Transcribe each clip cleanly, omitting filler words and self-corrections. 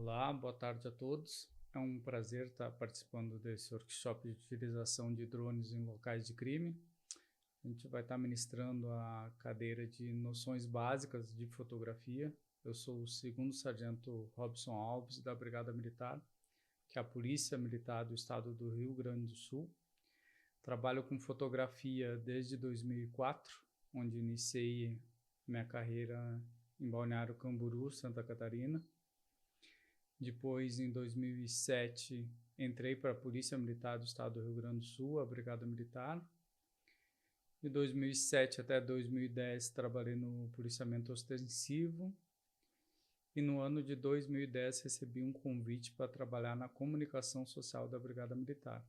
Olá, boa tarde a todos. É um prazer estar participando desse workshop de utilização de drones em locais de crime. A gente vai estar ministrando a cadeira de noções básicas de fotografia. Eu sou o segundo sargento Robson Alves, da Brigada Militar, que é a Polícia Militar do Estado do Rio Grande do Sul. Trabalho com fotografia desde 2004, onde iniciei minha carreira em Balneário Camboriú, Santa Catarina. Depois, em 2007, entrei para a Polícia Militar do Estado do Rio Grande do Sul, a Brigada Militar. De 2007 até 2010, trabalhei no policiamento ostensivo. E no ano de 2010, recebi um convite para trabalhar na comunicação social da Brigada Militar.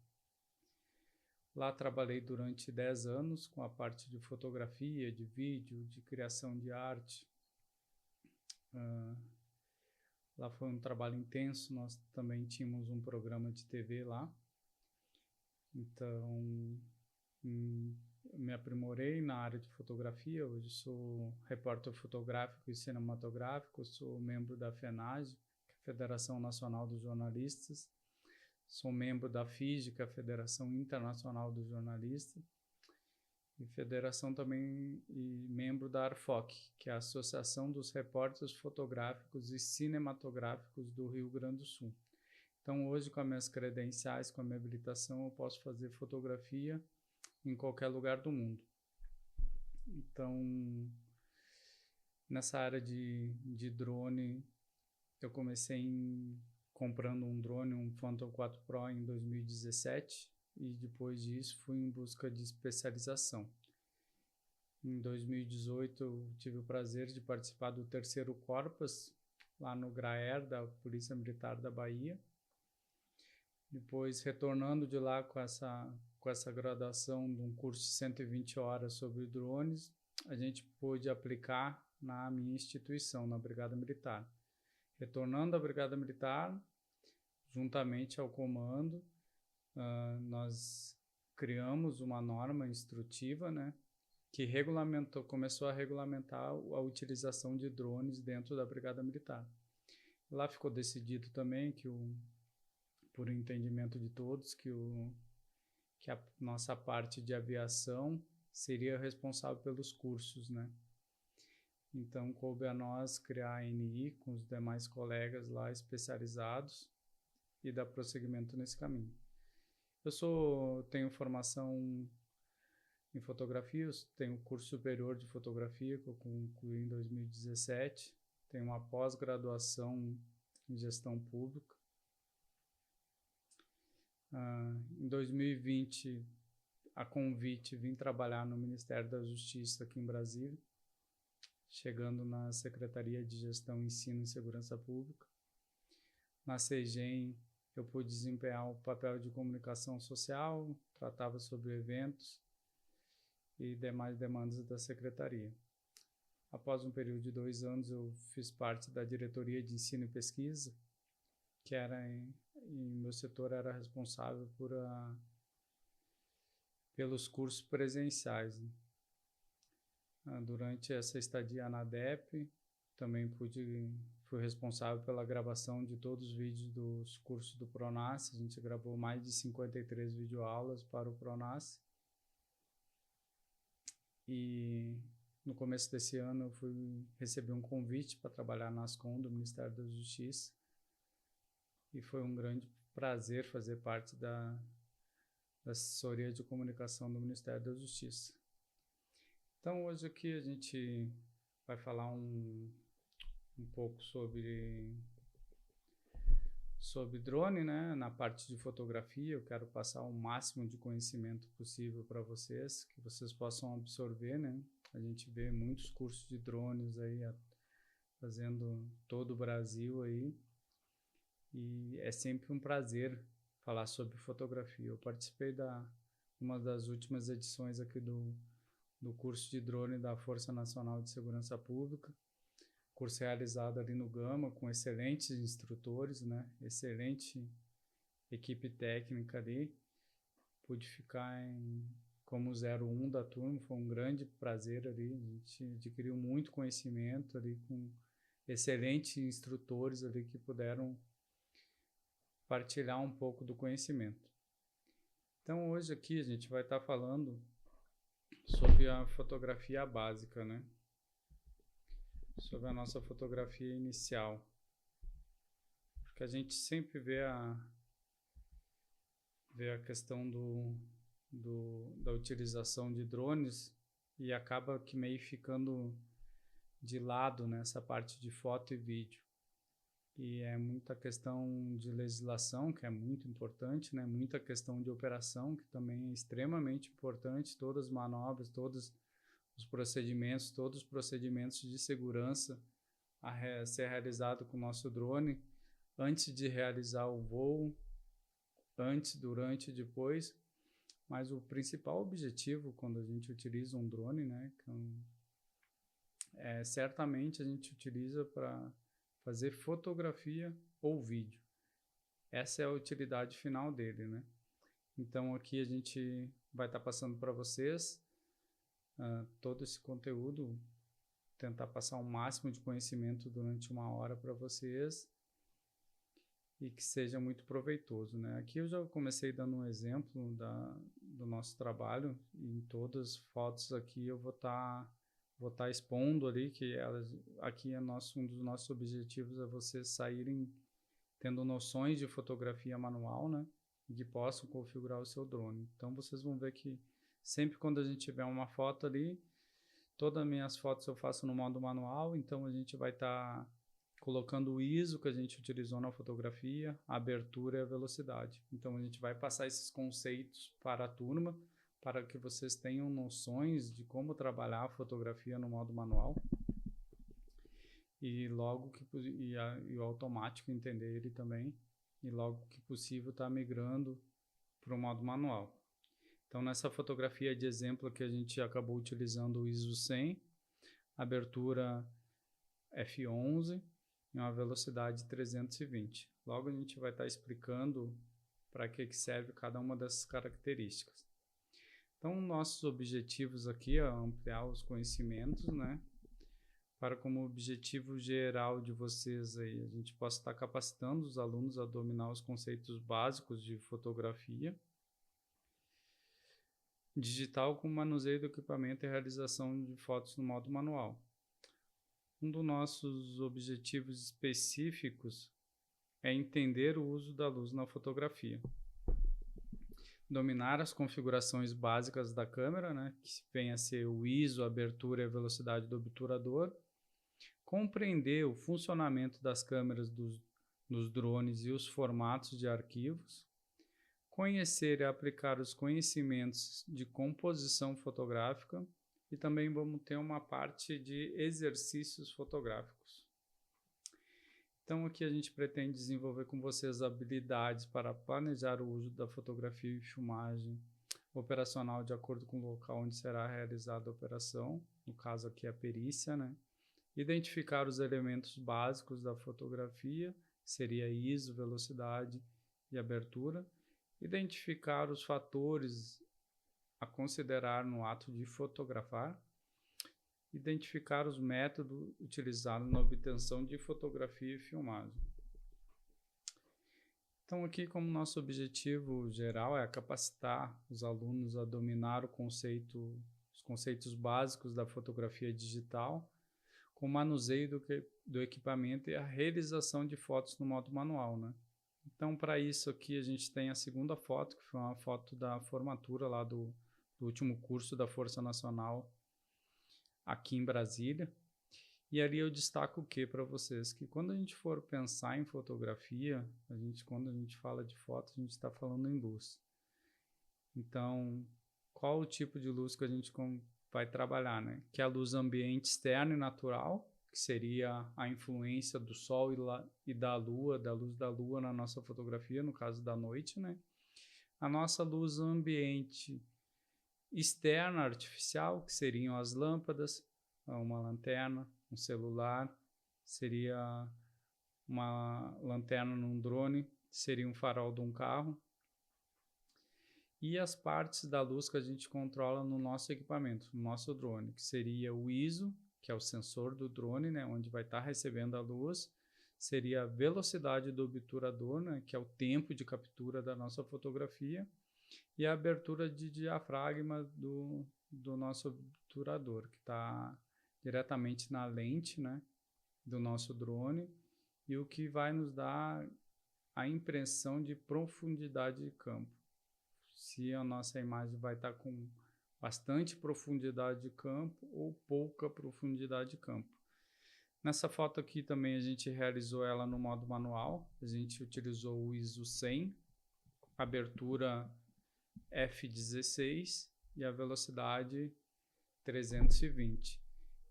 Lá trabalhei durante 10 anos com a parte de fotografia, de vídeo, de criação de arte. Lá foi um trabalho intenso, nós também tínhamos um programa de TV lá. Então, me aprimorei na área de fotografia. Hoje sou repórter fotográfico e cinematográfico, sou membro da FENAGE, que é a Federação Nacional dos Jornalistas. Sou membro da FIGE, que é a Federação Internacional dos Jornalistas. E federação também e membro da ARFOC, que é a Associação dos Repórteres Fotográficos e Cinematográficos do Rio Grande do Sul. Então, hoje, com as minhas credenciais, com a minha habilitação, eu posso fazer fotografia em qualquer lugar do mundo. Então, nessa área de drone, eu comecei comprando um drone, um Phantom 4 Pro, em 2017, e depois disso fui em busca de especialização. Em 2018 eu tive o prazer de participar do terceiro Corpas, lá no GRAER, da Polícia Militar da Bahia. Depois, retornando de lá com essa graduação de um curso de 120 horas sobre drones, a gente pôde aplicar na minha instituição, na Brigada Militar. Retornando à Brigada Militar, juntamente ao comando, nós criamos uma norma instrutiva, né, que começou a regulamentar a utilização de drones dentro da Brigada Militar. Lá ficou decidido também por entendimento de todos, que a nossa parte de aviação seria responsável pelos cursos, né? Então, coube a nós criar a ANI com os demais colegas lá especializados e dar prosseguimento nesse caminho. Tenho formação em fotografia, tenho curso superior de fotografia que eu concluí em 2017, tenho uma pós-graduação em gestão pública. Em 2020, a convite, vim trabalhar no Ministério da Justiça aqui em Brasília, chegando na Secretaria de Gestão, Ensino e Segurança Pública. Na CEGEM, eu pude desempenhar o papel de comunicação social, tratava sobre eventos e demais demandas da Secretaria. Após um período de 2 anos, eu fiz parte da Diretoria de Ensino e Pesquisa, que meu setor era responsável pelos cursos presenciais. Durante essa estadia na ADEP, também fui responsável pela gravação de todos os vídeos dos cursos do PRONASSE. A gente gravou mais de 53 videoaulas para o PRONASSE. E no começo desse ano eu recebi um convite para trabalhar na Ascom do Ministério da Justiça. E foi um grande prazer fazer parte da assessoria de comunicação do Ministério da Justiça. Então, hoje aqui a gente vai falar um pouco sobre drone, né? Na parte de fotografia, eu quero passar o máximo de conhecimento possível para vocês, que vocês possam absorver, né? A gente vê muitos cursos de drones aí fazendo todo o Brasil aí, e é sempre um prazer falar sobre fotografia. Eu participei uma das últimas edições aqui do curso de drone da Força Nacional de Segurança Pública, curso realizado ali no Gama, com excelentes instrutores, né? Excelente equipe técnica ali. Pude ficar como 01 da turma, foi um grande prazer ali. A gente adquiriu muito conhecimento ali com excelentes instrutores ali que puderam partilhar um pouco do conhecimento. Então, hoje aqui a gente vai estar falando sobre a fotografia básica, né? Sobre a nossa fotografia inicial. Porque a gente sempre vê a questão da utilização de drones e acaba que meio ficando de lado nessa parte de foto e vídeo. E é muita questão de legislação, que é muito importante, né? Muita questão de operação, que também é extremamente importante, todas as manobras, todos os procedimentos, todos os procedimentos de segurança a ser realizado com o nosso drone, antes de realizar o voo, antes, durante e depois. Mas o principal objetivo quando a gente utiliza um drone, né, certamente a gente utiliza para fazer fotografia ou vídeo. Essa é a utilidade final dele, né? Então aqui a gente vai estar passando para vocês todo esse conteúdo, tentar passar o máximo de conhecimento durante 1 hora para vocês e que seja muito proveitoso, né? Aqui eu já comecei dando um exemplo do nosso trabalho, e em todas as fotos aqui eu vou estar expondo ali que aqui um dos nossos objetivos é vocês saírem tendo noções de fotografia manual, né? E que possam configurar o seu drone. Então vocês vão ver que sempre quando a gente tiver uma foto ali, todas as minhas fotos eu faço no modo manual, então a gente vai estar colocando o ISO que a gente utilizou na fotografia, a abertura e a velocidade. Então a gente vai passar esses conceitos para a turma, para que vocês tenham noções de como trabalhar a fotografia no modo manual e o automático entender ele também, e logo que possível tá migrando para o modo manual. Então nessa fotografia de exemplo que a gente acabou utilizando o ISO 100, abertura f11 e uma velocidade 320. Logo a gente vai estar explicando para que serve cada uma dessas características. Então nossos objetivos aqui é ampliar os conhecimentos, né? Para como objetivo geral de vocês aí, a gente possa estar capacitando os alunos a dominar os conceitos básicos de fotografia digital com manuseio do equipamento e realização de fotos no modo manual. Um dos nossos objetivos específicos é entender o uso da luz na fotografia. Dominar as configurações básicas da câmera, né, que vem a ser o ISO, a abertura e a velocidade do obturador. Compreender o funcionamento das câmeras dos drones e os formatos de arquivos. Conhecer e aplicar os conhecimentos de composição fotográfica. E também vamos ter uma parte de exercícios fotográficos. Então aqui a gente pretende desenvolver com vocês habilidades para planejar o uso da fotografia e filmagem operacional de acordo com o local onde será realizada a operação, no caso aqui a perícia, né? Identificar os elementos básicos da fotografia, seria ISO, velocidade e abertura. Identificar os fatores a considerar no ato de fotografar, identificar os métodos utilizados na obtenção de fotografia e filmagem. Então aqui como nosso objetivo geral é capacitar os alunos a dominar os conceitos básicos da fotografia digital, com o manuseio do equipamento e a realização de fotos no modo manual, né? Então para isso aqui a gente tem a segunda foto, que foi uma foto da formatura lá do último curso da Força Nacional aqui em Brasília. E ali eu destaco o que para vocês? Que quando a gente for pensar em fotografia, quando a gente fala de foto, a gente está falando em luz. Então, qual o tipo de luz que a gente vai trabalhar, né? Que é a luz ambiente externa e natural, que seria a influência do sol e da luz da lua na nossa fotografia, no caso da noite, né? A nossa luz ambiente externa artificial, que seriam as lâmpadas, uma lanterna, um celular, seria uma lanterna num drone, seria um farol de um carro. E as partes da luz que a gente controla no nosso equipamento, no nosso drone, que seria o ISO, que é o sensor do drone, né, onde vai estar recebendo a luz, seria a velocidade do obturador, né, que é o tempo de captura da nossa fotografia, e a abertura de diafragma do nosso obturador, que está diretamente na lente, né, do nosso drone, e o que vai nos dar a impressão de profundidade de campo. Se a nossa imagem vai estar com bastante profundidade de campo ou pouca profundidade de campo. Nessa foto aqui também a gente realizou ela no modo manual. A gente utilizou o ISO 100, abertura f16 e a velocidade 320.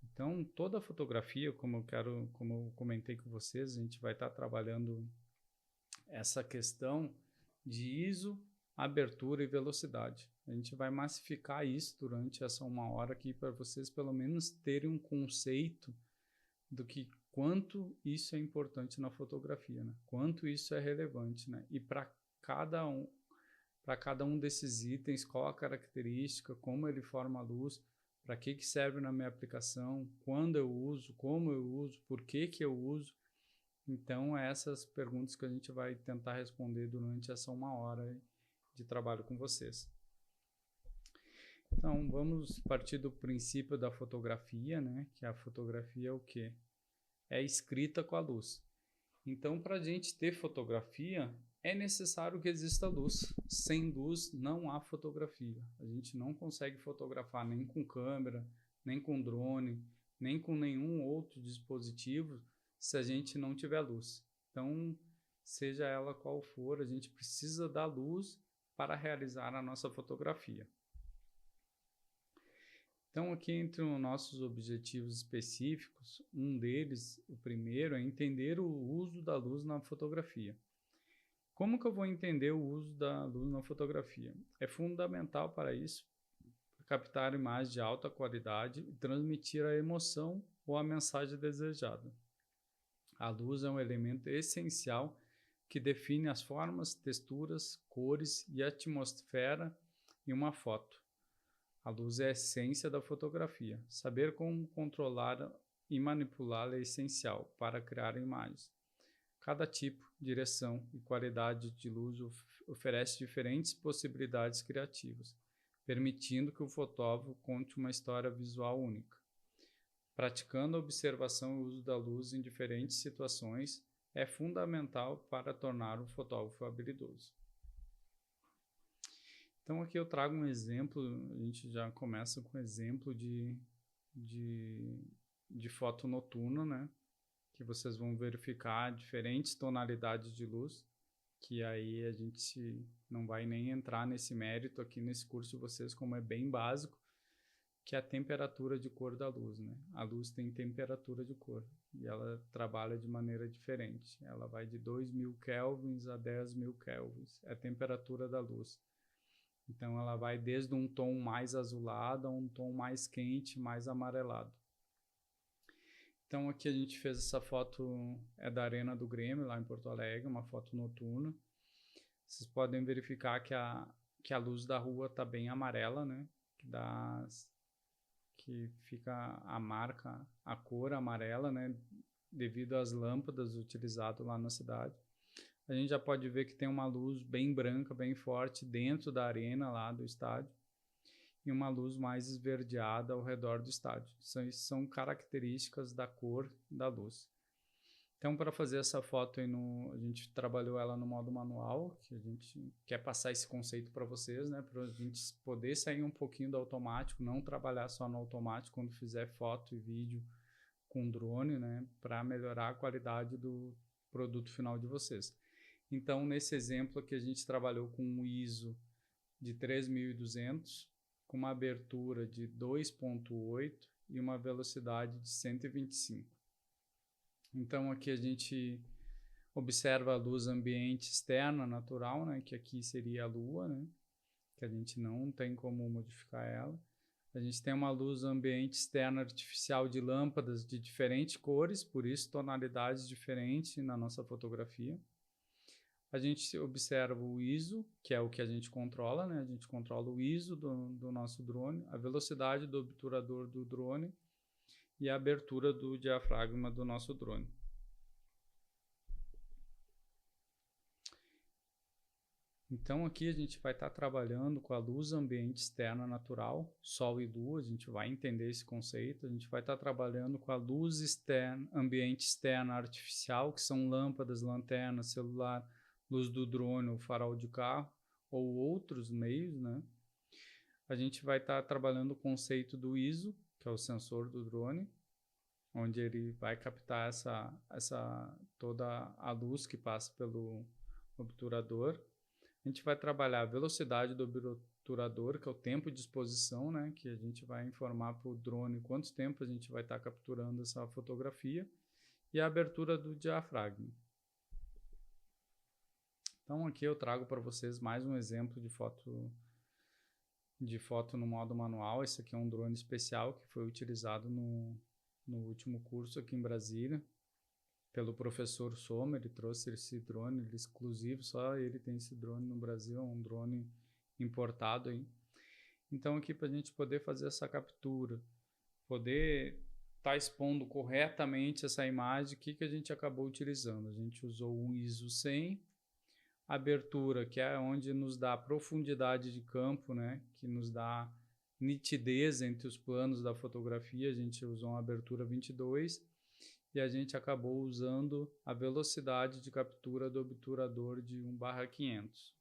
Então, toda a fotografia, como eu comentei com vocês, a gente vai estar trabalhando essa questão de ISO, abertura e velocidade. A gente vai massificar isso durante essa 1 hora aqui para vocês pelo menos terem um conceito do que quanto isso é importante na fotografia, né? Quanto isso é relevante, né? E para cada um desses itens, qual a característica, como ele forma a luz, para que serve na minha aplicação, quando eu uso, como eu uso, por que eu uso. Então, essas perguntas que a gente vai tentar responder durante essa 1 hora de trabalho com vocês. Então, vamos partir do princípio da fotografia, né? Que a fotografia é o quê? É escrita com a luz. Então, para a gente ter fotografia, é necessário que exista luz. Sem luz, não há fotografia. A gente não consegue fotografar nem com câmera, nem com drone, nem com nenhum outro dispositivo se a gente não tiver luz. Então, seja ela qual for, a gente precisa da luz para realizar a nossa fotografia. Então, aqui entre os nossos objetivos específicos, um deles, o primeiro, é entender o uso da luz na fotografia. Como que eu vou entender o uso da luz na fotografia? É fundamental para isso, captar imagens de alta qualidade e transmitir a emoção ou a mensagem desejada. A luz é um elemento essencial que define as formas, texturas, cores e atmosfera em uma foto. A luz é a essência da fotografia. Saber como controlar e manipulá-la é essencial para criar imagens. Cada tipo, direção e qualidade de luz oferece diferentes possibilidades criativas, permitindo que o fotógrafo conte uma história visual única. Praticando a observação e o uso da luz em diferentes situações é fundamental para tornar o fotógrafo habilidoso. Então aqui eu trago um exemplo, a gente já começa com um exemplo de foto noturna, né? Que vocês vão verificar diferentes tonalidades de luz, que aí a gente não vai nem entrar nesse mérito aqui nesse curso de vocês, como é bem básico, que é a temperatura de cor da luz, né? A luz tem temperatura de cor e ela trabalha de maneira diferente. Ela vai de 2000 kelvins a 10.000 kelvins, é a temperatura da luz. Então, ela vai desde um tom mais azulado a um tom mais quente, mais amarelado. Então, aqui a gente fez essa foto, é da Arena do Grêmio, lá em Porto Alegre, uma foto noturna. Vocês podem verificar que a luz da rua está bem amarela, né? Que fica a marca, a cor amarela, né? Devido às lâmpadas utilizadas lá na cidade. A gente já pode ver que tem uma luz bem branca, bem forte dentro da arena lá do estádio e uma luz mais esverdeada ao redor do estádio. São características da cor da luz. Então, para fazer essa foto, a gente trabalhou ela no modo manual, que a gente quer passar esse conceito para vocês, né, para a gente poder sair um pouquinho do automático, não trabalhar só no automático quando fizer foto e vídeo com drone, né, para melhorar a qualidade do produto final de vocês. Então, nesse exemplo aqui, a gente trabalhou com um ISO de 3200, com uma abertura de 2.8 e uma velocidade de 125. Então, aqui a gente observa a luz ambiente externa natural, né, que aqui seria a lua, né, que a gente não tem como modificar ela. A gente tem uma luz ambiente externa artificial de lâmpadas de diferentes cores, por isso tonalidades diferentes na nossa fotografia. A gente observa o ISO, que é o que a gente controla, né? A gente controla o ISO do nosso drone, a velocidade do obturador do drone e a abertura do diafragma do nosso drone. Então aqui a gente vai estar trabalhando com a luz ambiente externa natural, sol e lua, a gente vai entender esse conceito. A gente vai estar trabalhando com a luz externa, ambiente externa artificial, que são lâmpadas, lanternas, celular, luz do drone, o farol de carro ou outros meios, né? A gente vai estar trabalhando o conceito do ISO, que é o sensor do drone, onde ele vai captar toda a luz que passa pelo obturador. A gente vai trabalhar a velocidade do obturador, que é o tempo de exposição, né? Que a gente vai informar para o drone quanto tempo a gente vai estar capturando essa fotografia, e a abertura do diafragma. Então aqui eu trago para vocês mais um exemplo de foto no modo manual. Esse aqui é um drone especial que foi utilizado no último curso aqui em Brasília, pelo professor Sommer. Ele trouxe esse drone exclusivo, só ele tem esse drone no Brasil, é um drone importado aí. Então aqui, para a gente poder fazer essa captura, poder estar expondo corretamente essa imagem, o que a gente acabou utilizando? A gente usou um ISO 100, abertura, que é onde nos dá profundidade de campo, né? Que nos dá nitidez entre os planos da fotografia. A gente usou uma abertura 22, e a gente acabou usando a velocidade de captura do obturador de 1/500.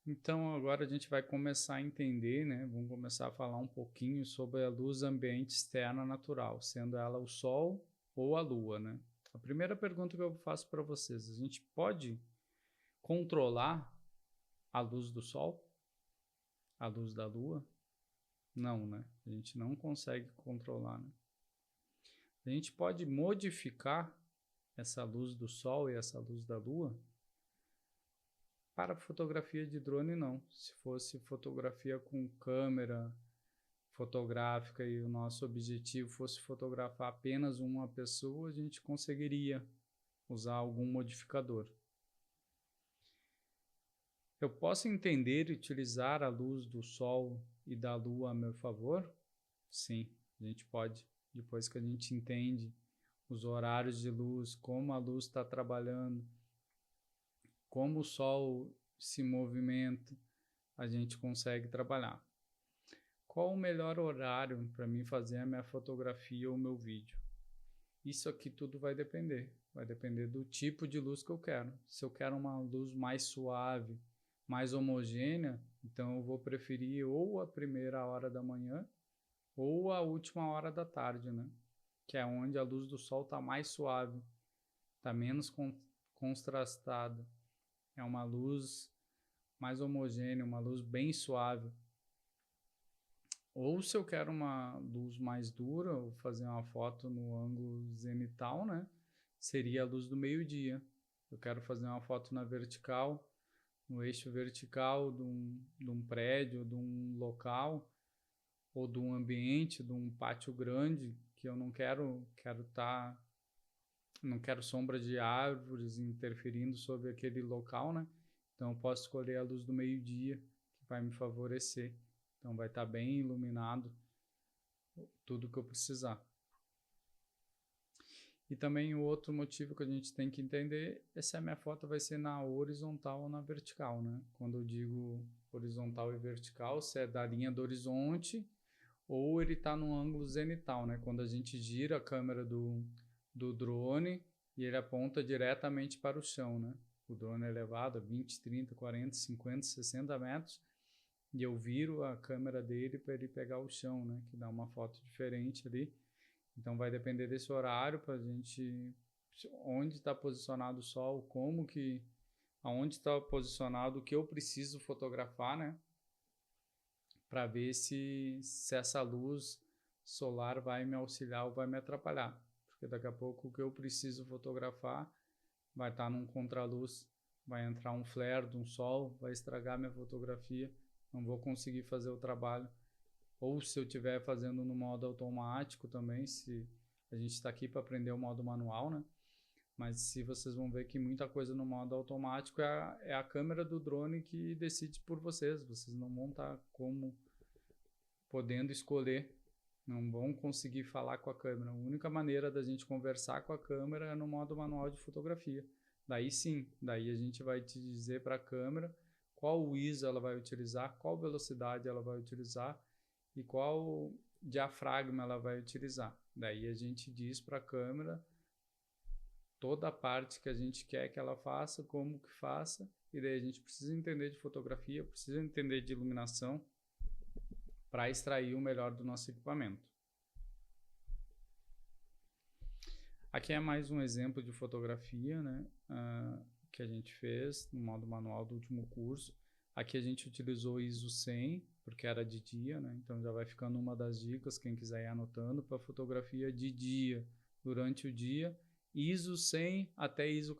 Então agora a gente vai começar a entender, né? Vamos começar a falar um pouquinho sobre a luz ambiente externa natural, sendo ela o sol ou a lua, né? A primeira pergunta que eu faço para vocês: a gente pode controlar a luz do sol? A luz da lua? Não, né? A gente não consegue controlar, né? A gente pode modificar essa luz do sol e essa luz da lua? Para fotografia de drone, não. Se fosse fotografia com câmera fotográfica e o nosso objetivo fosse fotografar apenas uma pessoa, a gente conseguiria usar algum modificador. Eu posso entender e utilizar a luz do sol e da lua a meu favor? Sim, a gente pode. Depois que a gente entende os horários de luz, como a luz está trabalhando, como o sol se movimenta, a gente consegue trabalhar. Qual o melhor horário para mim fazer a minha fotografia ou o meu vídeo? Isso aqui tudo vai depender do tipo de luz que eu quero. Se eu quero uma luz mais suave, mais homogênea, então eu vou preferir ou a primeira hora da manhã ou a última hora da tarde, né? Que é onde a luz do sol está mais suave, está menos contrastada. É uma luz mais homogênea, uma luz bem suave. Ou se eu quero uma luz mais dura, ou fazer uma foto no ângulo zenital, né? Seria a luz do meio-dia. Eu quero fazer uma foto na vertical, no eixo vertical de um prédio, de um local, ou de um ambiente, de um pátio grande, que eu não quero não quero sombra de árvores interferindo sobre aquele local, né? Então eu posso escolher a luz do meio-dia, que vai me favorecer. Então vai estar bem iluminado tudo que eu precisar. E também o outro motivo que a gente tem que entender é se a minha foto vai ser na horizontal ou na vertical, né? Quando eu digo horizontal e vertical, se é da linha do horizonte ou ele está no ângulo zenital, né? Quando a gente gira a câmera do drone e ele aponta diretamente para o chão, né? O drone é elevado a 20, 30, 40, 50, 60 metros, e eu viro a câmera dele para ele pegar o chão, né? Que dá uma foto diferente ali. Então vai depender desse horário para a gente, onde está posicionado o sol, aonde está posicionado o que eu preciso fotografar, né? Para ver se essa luz solar vai me auxiliar ou vai me atrapalhar. Porque daqui a pouco o que eu preciso fotografar vai estar num contraluz, vai entrar um flare de um sol, vai estragar minha fotografia, não vou conseguir fazer o trabalho. Ou se eu estiver fazendo no modo automático também, se a gente está aqui para aprender o modo manual, né? Mas se vocês vão ver que muita coisa no modo automático é a câmera do drone que decide por vocês. Vocês não vão estar como podendo escolher, não vão conseguir falar com a câmera. A única maneira da gente conversar com a câmera é no modo manual de fotografia. Daí sim, daí a gente vai te dizer para a câmera qual o ISO ela vai utilizar, qual velocidade ela vai utilizar e qual diafragma ela vai utilizar. Daí a gente diz para a câmera toda a parte que a gente quer que ela faça, como que faça, e daí a gente precisa entender de fotografia, precisa entender de iluminação para extrair o melhor do nosso equipamento. Aqui é mais um exemplo de fotografia, né, que a gente fez no modo manual do último curso. Aqui a gente utilizou ISO 100, porque era de dia, né, então já vai ficando uma das dicas, quem quiser ir anotando, para fotografia de dia, durante o dia, ISO 100 até ISO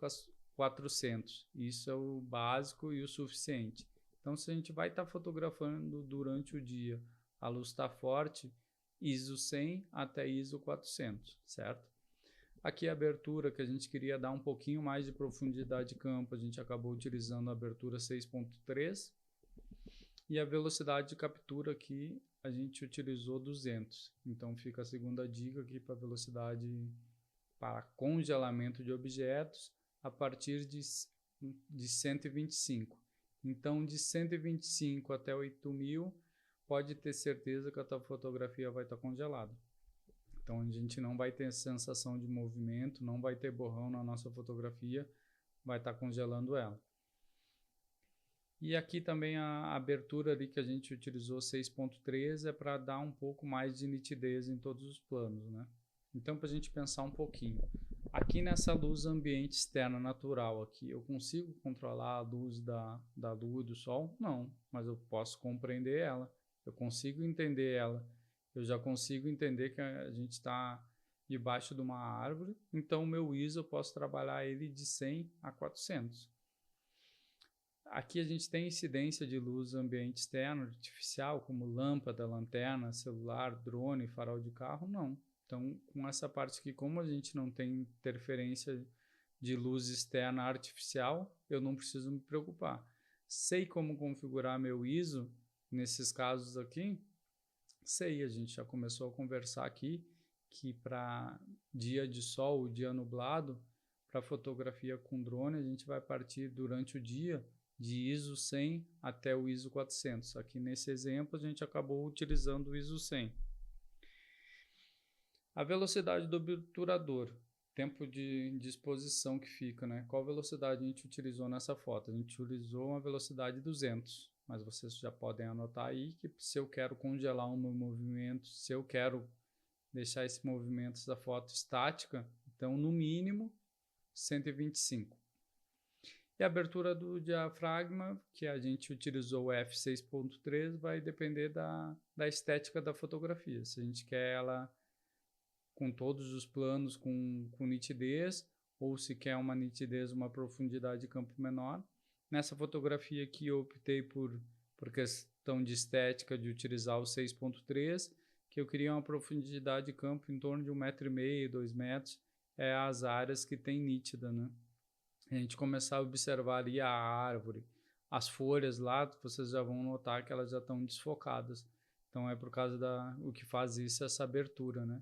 400. Isso é o básico e o suficiente. Então, se a gente vai estar fotografando durante o dia, a luz está forte, ISO 100 até ISO 400, certo? Aqui a abertura, que a gente queria dar um pouquinho mais de profundidade de campo, a gente acabou utilizando a abertura 6.3. E a velocidade de captura aqui, a gente utilizou 200. Então fica a segunda dica aqui para velocidade para congelamento de objetos a partir de 125. Então de 125 até 8000, pode ter certeza que a tua fotografia vai estar congelada. Então a gente não vai ter sensação de movimento, não vai ter borrão na nossa fotografia, vai estar congelando ela. E aqui também a abertura ali que a gente utilizou 6.3 é para dar um pouco mais de nitidez em todos os planos, né? Então, para a gente pensar um pouquinho, aqui nessa luz ambiente externa natural aqui, eu consigo controlar a luz da lua e do sol? Não, mas eu posso compreender ela, eu consigo entender ela, eu já consigo entender que a gente está debaixo de uma árvore, então o meu ISO eu posso trabalhar ele de 100 a 400. Aqui a gente tem incidência de luz ambiente externo artificial, como lâmpada, lanterna, celular, drone, farol de carro? Não. Então, com essa parte aqui, como a gente não tem interferência de luz externa artificial, eu não preciso me preocupar. Sei como configurar meu ISO nesses casos aqui? Sei, a gente já começou a conversar aqui que para dia de sol, dia nublado, para fotografia com drone, a gente vai partir durante o dia de ISO 100 até o ISO 400. Aqui nesse exemplo a gente acabou utilizando o ISO 100. A velocidade do obturador, tempo de exposição que fica, né? Qual velocidade a gente utilizou nessa foto? A gente utilizou uma velocidade 200, mas vocês já podem anotar aí que se eu quero congelar um movimento, se eu quero deixar esse movimento da foto estática, então no mínimo 125. E a abertura do diafragma, que a gente utilizou o f6.3, vai depender da estética da fotografia. Se a gente quer ela com todos os planos com nitidez, ou se quer uma nitidez, uma profundidade de campo menor. Nessa fotografia aqui eu optei por questão de estética de utilizar o 6.3, que eu queria uma profundidade de campo em torno de 1,5 m, 2 metros, é as áreas que tem nítida, né? A gente começar a observar ali a árvore, as folhas lá, vocês já vão notar que elas já estão desfocadas. Então é por causa o que faz isso, essa abertura, né?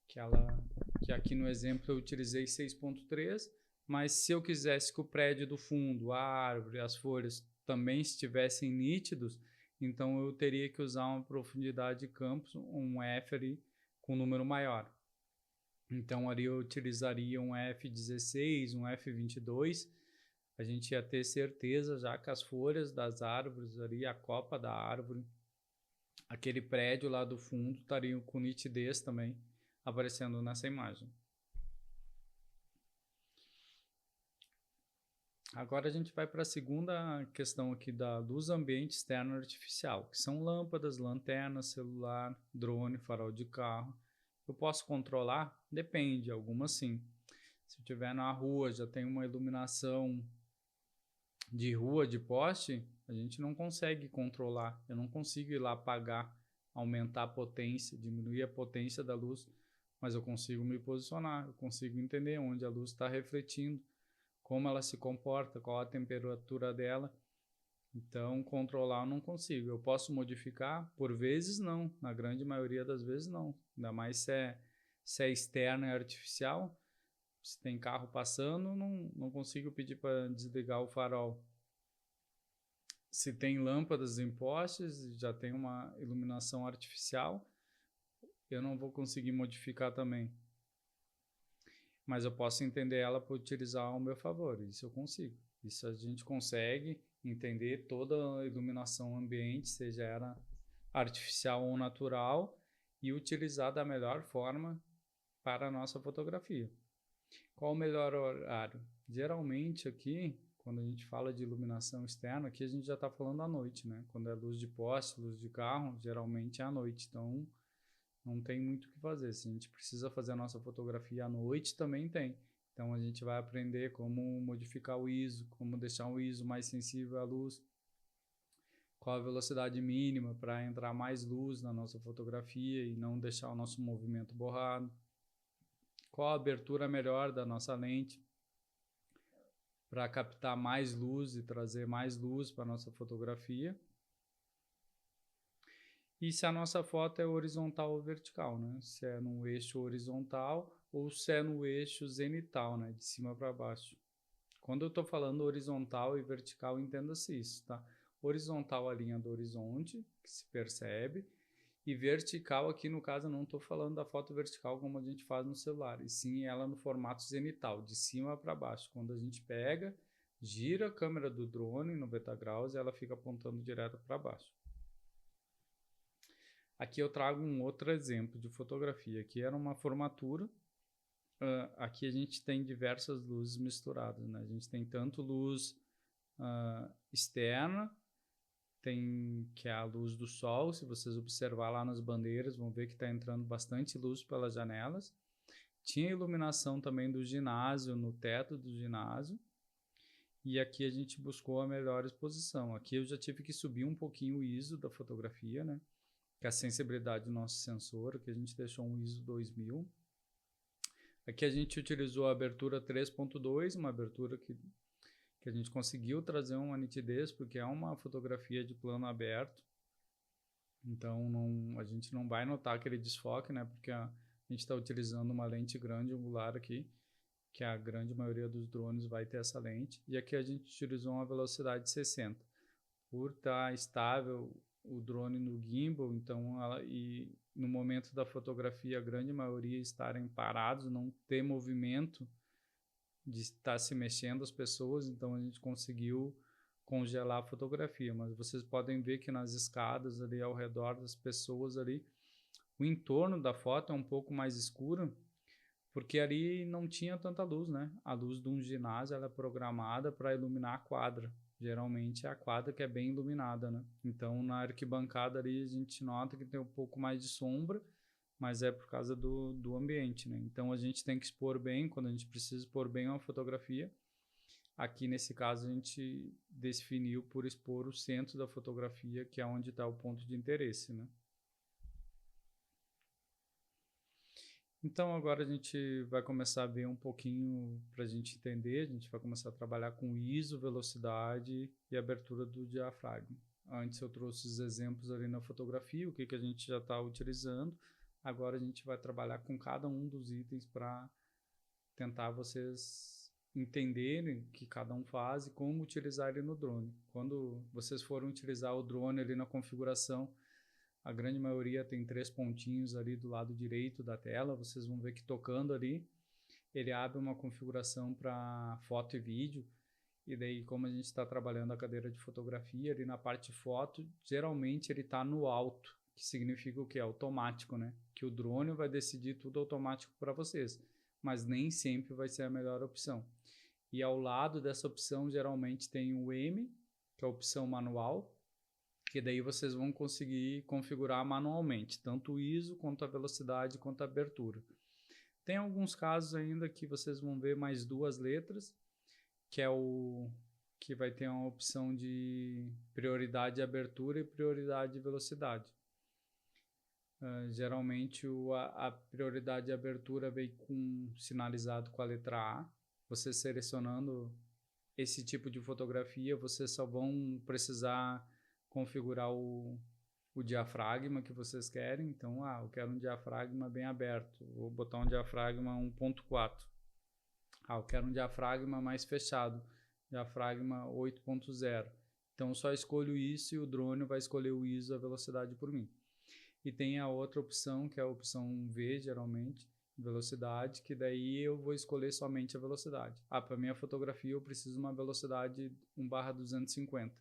Que aqui no exemplo eu utilizei 6.3, mas se eu quisesse que o prédio do fundo, a árvore, as folhas também estivessem nítidos, então eu teria que usar uma profundidade de campo, um F ali com um número maior. Então ali eu utilizaria um F16, um F22, a gente ia ter certeza já que as folhas das árvores ali, a copa da árvore, aquele prédio lá do fundo estariam com nitidez também aparecendo nessa imagem. Agora a gente vai para a segunda questão aqui da luz ambiente externa artificial, que são lâmpadas, lanternas, celular, drone, farol de carro. Eu posso controlar? Depende, algumas sim. Se eu estiver na rua, já tem uma iluminação de rua, de poste, a gente não consegue controlar. Eu não consigo ir lá apagar, aumentar a potência, diminuir a potência da luz, mas eu consigo me posicionar, eu consigo entender onde a luz está refletindo, como ela se comporta, qual a temperatura dela. Então, controlar eu não consigo. Eu posso modificar? Por vezes, não. Na grande maioria das vezes, não. Ainda mais se é externo e artificial. Se tem carro passando, não consigo pedir para desligar o farol. Se tem lâmpadas em postes, já tem uma iluminação artificial, eu não vou conseguir modificar também. Mas eu posso entender ela para utilizar ao meu favor, isso eu consigo. Isso a gente consegue entender toda a iluminação ambiente, seja ela artificial ou natural, e utilizar da melhor forma para a nossa fotografia. Qual o melhor horário? Geralmente aqui, quando a gente fala de iluminação externa, aqui a gente já está falando à noite, né? Quando é luz de poste, luz de carro, geralmente é à noite. Então, não tem muito o que fazer. Se a gente precisa fazer a nossa fotografia à noite, também tem. Então, a gente vai aprender como modificar o ISO, como deixar o ISO mais sensível à luz, qual a velocidade mínima para entrar mais luz na nossa fotografia e não deixar o nosso movimento borrado. Qual a abertura melhor da nossa lente para captar mais luz e trazer mais luz para a nossa fotografia. E se a nossa foto é horizontal ou vertical, né? Se é no eixo horizontal ou se é no eixo zenital, né? De cima para baixo. Quando eu estou falando horizontal e vertical, entenda-se isso, tá? Horizontal, a linha do horizonte, que se percebe, e vertical, aqui no caso, eu não estou falando da foto vertical como a gente faz no celular, e sim ela no formato zenital, de cima para baixo. Quando a gente pega, gira a câmera do drone no betagraus e ela fica apontando direto para baixo. Aqui eu trago um outro exemplo de fotografia. Aqui era uma formatura. Aqui a gente tem diversas luzes misturadas, né? A gente tem tanto luz externa, que é a luz do sol. Se vocês observar lá nas bandeiras, vão ver que está entrando bastante luz pelas janelas. Tinha iluminação também do ginásio, no teto do ginásio. E aqui a gente buscou a melhor exposição. Aqui eu já tive que subir um pouquinho o ISO da fotografia, né? Que é a sensibilidade do nosso sensor, que a gente deixou um ISO 2000. Aqui a gente utilizou a abertura 3.2, uma abertura que a gente conseguiu trazer uma nitidez, porque é uma fotografia de plano aberto. Então a gente não vai notar aquele desfoque, né? Porque a gente está utilizando uma lente grande angular aqui, que a grande maioria dos drones vai ter essa lente. E aqui a gente utilizou uma velocidade de 60. Por estar estável o drone no gimbal, então e no momento da fotografia a grande maioria estarem parados, não ter movimento de estar se mexendo as pessoas, então a gente conseguiu congelar a fotografia. Mas vocês podem ver que nas escadas ali ao redor das pessoas ali, o entorno da foto é um pouco mais escuro, porque ali não tinha tanta luz, né? A luz de um ginásio ela é programada para iluminar a quadra. Geralmente é a quadra que é bem iluminada, né? Então na arquibancada ali a gente nota que tem um pouco mais de sombra, mas é por causa do ambiente, né? Então a gente tem que expor bem, quando a gente precisa expor bem uma fotografia. Aqui nesse caso a gente definiu por expor o centro da fotografia, que é onde está o ponto de interesse, né? Então agora a gente vai começar a ver um pouquinho para a gente entender, a gente vai começar a trabalhar com ISO, velocidade e abertura do diafragma. Antes eu trouxe os exemplos ali na fotografia, o que a gente já está utilizando. Agora a gente vai trabalhar com cada um dos itens para tentar vocês entenderem o que cada um faz e como utilizar ele no drone. Quando vocês forem utilizar o drone ali na configuração, a grande maioria tem 3 pontinhos ali do lado direito da tela. Vocês vão ver que tocando ali, ele abre uma configuração para foto e vídeo. E daí, como a gente está trabalhando a cadeira de fotografia, ali na parte foto, geralmente ele está no alto, que significa o quê? Automático, né? Que o drone vai decidir tudo automático para vocês, mas nem sempre vai ser a melhor opção. E ao lado dessa opção, geralmente tem o M, que é a opção manual, que daí vocês vão conseguir configurar manualmente, tanto o ISO, quanto a velocidade, quanto a abertura. Tem alguns casos ainda que vocês vão ver mais 2 letras, que é o que vai ter uma opção de prioridade de abertura e prioridade de velocidade. Geralmente a prioridade de abertura vem sinalizado com a letra A. Você selecionando esse tipo de fotografia, vocês só vão precisar configurar o diafragma que vocês querem. Então, eu quero um diafragma bem aberto, vou botar um diafragma 1.4. Eu quero um diafragma mais fechado, diafragma 8.0. Então, só escolho isso e o drone vai escolher o ISO, a velocidade por mim. E tem a outra opção, que é a opção V, geralmente, velocidade, que daí eu vou escolher somente a velocidade. Para minha fotografia eu preciso de uma velocidade 1/250.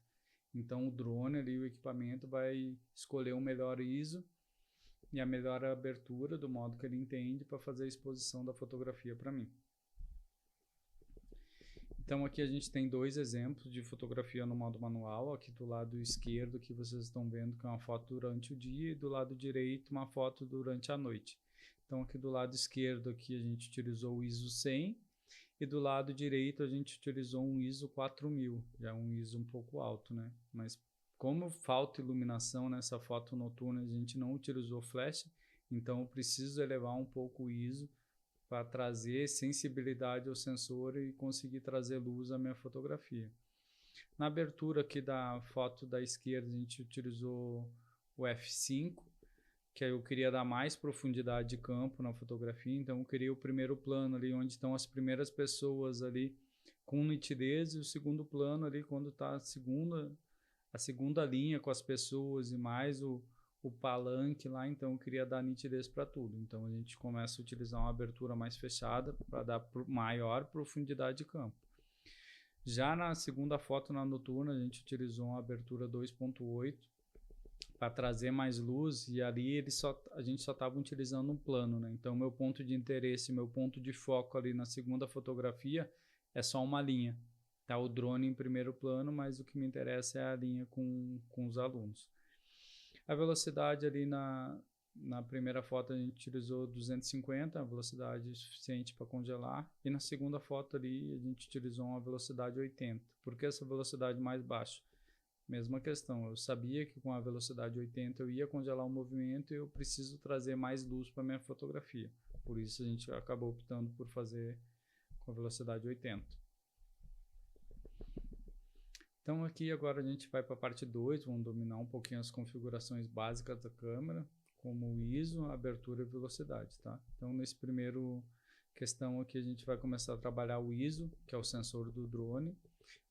Então o drone ali, o equipamento, vai escolher o melhor ISO e a melhor abertura do modo que ele entende para fazer a exposição da fotografia para mim. Então aqui a gente tem 2 exemplos de fotografia no modo manual. Aqui do lado esquerdo que vocês estão vendo que é uma foto durante o dia, e do lado direito uma foto durante a noite. Então aqui do lado esquerdo aqui a gente utilizou o ISO 100 e do lado direito a gente utilizou um ISO 4000, já é um ISO um pouco alto, né? Mas como falta iluminação nessa foto noturna, a gente não utilizou flash, então eu preciso elevar um pouco o ISO para trazer sensibilidade ao sensor e conseguir trazer luz à minha fotografia. Na abertura aqui da foto da esquerda a gente utilizou o F5, que aí eu queria dar mais profundidade de campo na fotografia, então eu queria o primeiro plano ali onde estão as primeiras pessoas ali com nitidez, e o segundo plano ali quando está a segunda linha com as pessoas e mais o palanque lá. Então eu queria dar nitidez para tudo. Então a gente começa a utilizar uma abertura mais fechada para dar maior profundidade de campo. Já na segunda foto, na noturna, a gente utilizou uma abertura 2.8 para trazer mais luz, e ali a gente só estava utilizando um plano, né? Então meu ponto de interesse, meu ponto de foco ali na segunda fotografia é só uma linha. Tá o drone em primeiro plano, mas o que me interessa é a linha com os alunos. A velocidade ali na primeira foto a gente utilizou 250, a velocidade suficiente para congelar, e na segunda foto ali a gente utilizou uma velocidade 80. Por que essa velocidade mais baixa? Mesma questão, eu sabia que com a velocidade 80 eu ia congelar o movimento e eu preciso trazer mais luz para minha fotografia. Por isso a gente acabou optando por fazer com a velocidade 80. Então aqui agora a gente vai para a parte 2, vamos dominar um pouquinho as configurações básicas da câmera, como o ISO, abertura e velocidade, tá? Então nesse primeiro questão aqui a gente vai começar a trabalhar o ISO, que é o sensor do drone,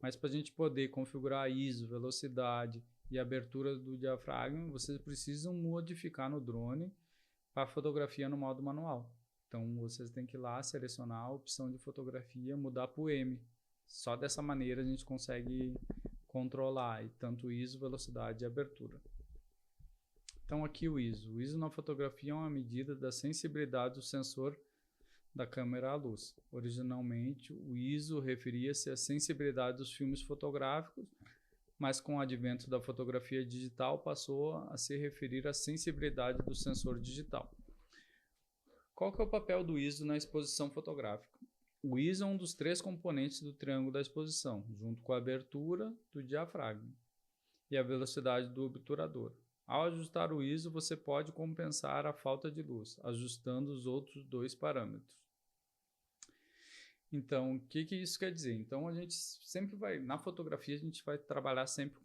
mas para a gente poder configurar a ISO, velocidade e abertura do diafragma, vocês precisam modificar no drone para a fotografia no modo manual. Então vocês têm que ir lá, selecionar a opção de fotografia, mudar para o M. Só dessa maneira a gente consegue controlar tanto ISO, velocidade e abertura. Então aqui o ISO. O ISO na fotografia é uma medida da sensibilidade do sensor da câmera à luz. Originalmente, o ISO referia-se à sensibilidade dos filmes fotográficos, mas com o advento da fotografia digital passou a se referir à sensibilidade do sensor digital. Qual que é o papel do ISO na exposição fotográfica? O ISO é um dos 3 componentes do triângulo da exposição, junto com a abertura do diafragma e a velocidade do obturador. Ao ajustar o ISO, você pode compensar a falta de luz, ajustando os outros 2 parâmetros. Então, o que isso quer dizer? Então, a gente sempre vai, na fotografia, a gente vai trabalhar sempre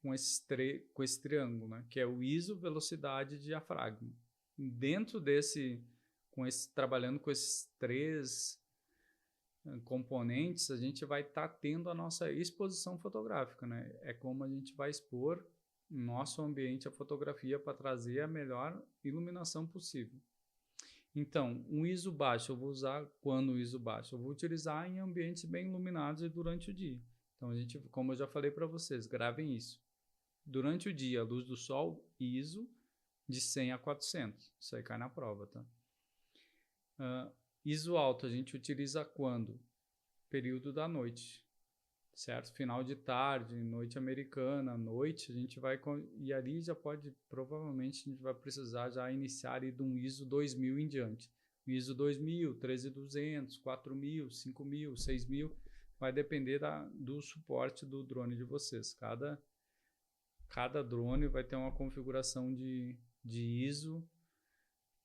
com esse triângulo, né? Que é o ISO, velocidade e diafragma. Dentro desse, trabalhando com esses 3 componentes, a gente vai estar tendo a nossa exposição fotográfica, né? É como a gente vai expor no nosso ambiente a fotografia para trazer a melhor iluminação possível. Então, um ISO baixo, eu vou usar quando o ISO baixo? Eu vou utilizar em ambientes bem iluminados e durante o dia. Então, a gente, como eu já falei para vocês, gravem isso. Durante o dia, a luz do sol, ISO de 100 a 400. Isso aí cai na prova, tá? ISO alto, a gente utiliza quando? Período da noite, certo? Final de tarde, noite americana, noite, a gente vai... E ali já pode, provavelmente, a gente vai precisar já iniciar de um ISO 2000 em diante. ISO 2000, 13200, 4000, 5000, 6000, vai depender do suporte do drone de vocês. Cada drone vai ter uma configuração de ISO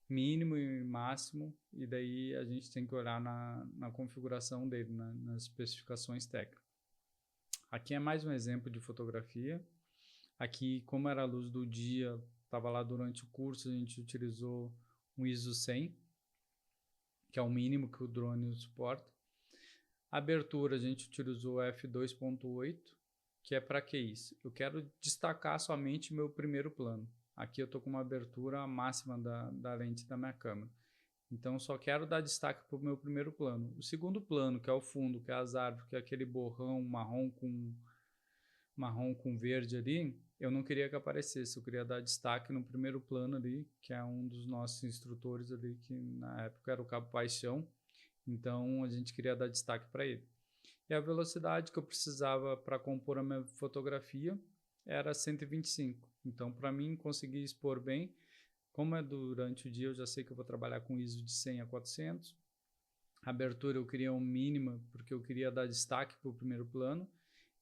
mínimo e máximo, e daí a gente tem que olhar na configuração dele, nas especificações técnicas. Aqui é mais um exemplo de fotografia. Aqui, como era a luz do dia, estava lá durante o curso, a gente utilizou um ISO 100, que é o mínimo que o drone suporta. A abertura, a gente utilizou f2.8, que é para que isso? Eu quero destacar somente meu primeiro plano. Aqui eu estou com uma abertura máxima da lente da minha câmera. Então, só quero dar destaque para o meu primeiro plano. O segundo plano, que é o fundo, que é as árvores, que é aquele borrão marrom com verde ali, eu não queria que aparecesse. Eu queria dar destaque no primeiro plano ali, que é um dos nossos instrutores ali, que na época era o Cabo Paixão. Então, a gente queria dar destaque para ele. E a velocidade que eu precisava para compor a minha fotografia era 125. Então, para mim, conseguir expor bem, como é durante o dia, eu já sei que eu vou trabalhar com ISO de 100 a 400. A abertura eu queria um mínima, porque eu queria dar destaque para o primeiro plano.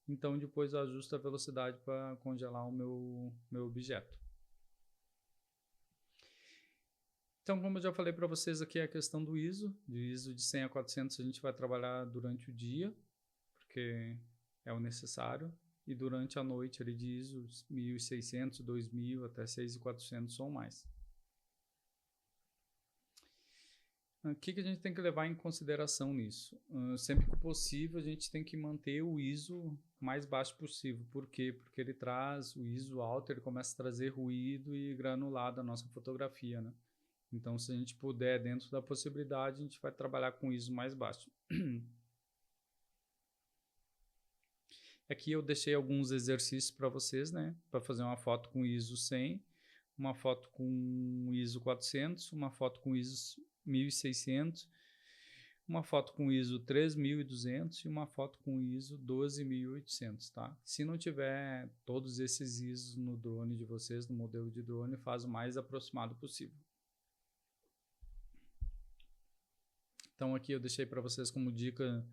Então, depois eu ajusto a velocidade para congelar o meu objeto. Então, como eu já falei para vocês aqui, a questão do ISO, de ISO de 100 a 400 a gente vai trabalhar durante o dia, porque é o necessário, e durante a noite ali de ISO 1600, 2000 até 6400 ou mais. O que a gente tem que levar em consideração nisso? Sempre que possível, a gente tem que manter o ISO mais baixo possível. Por quê? Porque ele traz o ISO alto, ele começa a trazer ruído e granulado a nossa fotografia, né? Então, se a gente puder, dentro da possibilidade, a gente vai trabalhar com ISO mais baixo. Aqui eu deixei alguns exercícios para vocês, né? Para fazer uma foto com ISO 100, uma foto com ISO 400, uma foto com ISO 1600, uma foto com ISO 3200 e uma foto com ISO 12800, tá? Se não tiver todos esses ISOs no drone de vocês, no modelo de drone, faz o mais aproximado possível. Então aqui eu deixei para vocês como dica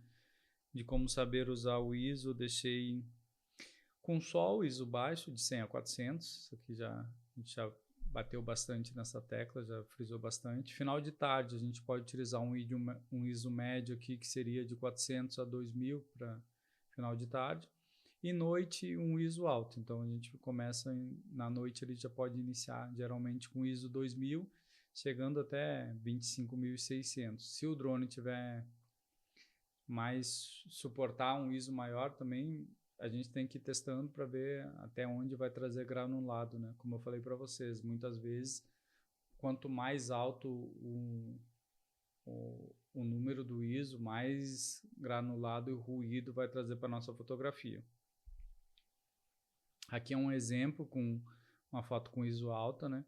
de como saber usar o ISO, deixei com só o ISO baixo de 100 a 400, isso aqui a gente já bateu bastante nessa tecla, já frisou bastante. Final de tarde a gente pode utilizar um ISO médio aqui que seria de 400 a 2000 para final de tarde. E noite um ISO alto, então a gente começa na noite, ele já pode iniciar geralmente com ISO 2000, chegando até 25.600. Se o drone tiver mais suportar um ISO maior também, a gente tem que ir testando para ver até onde vai trazer granulado, né? Como eu falei para vocês, muitas vezes, quanto mais alto o número do ISO, mais granulado e ruído vai trazer para nossa fotografia. Aqui é um exemplo com uma foto com ISO alta, né?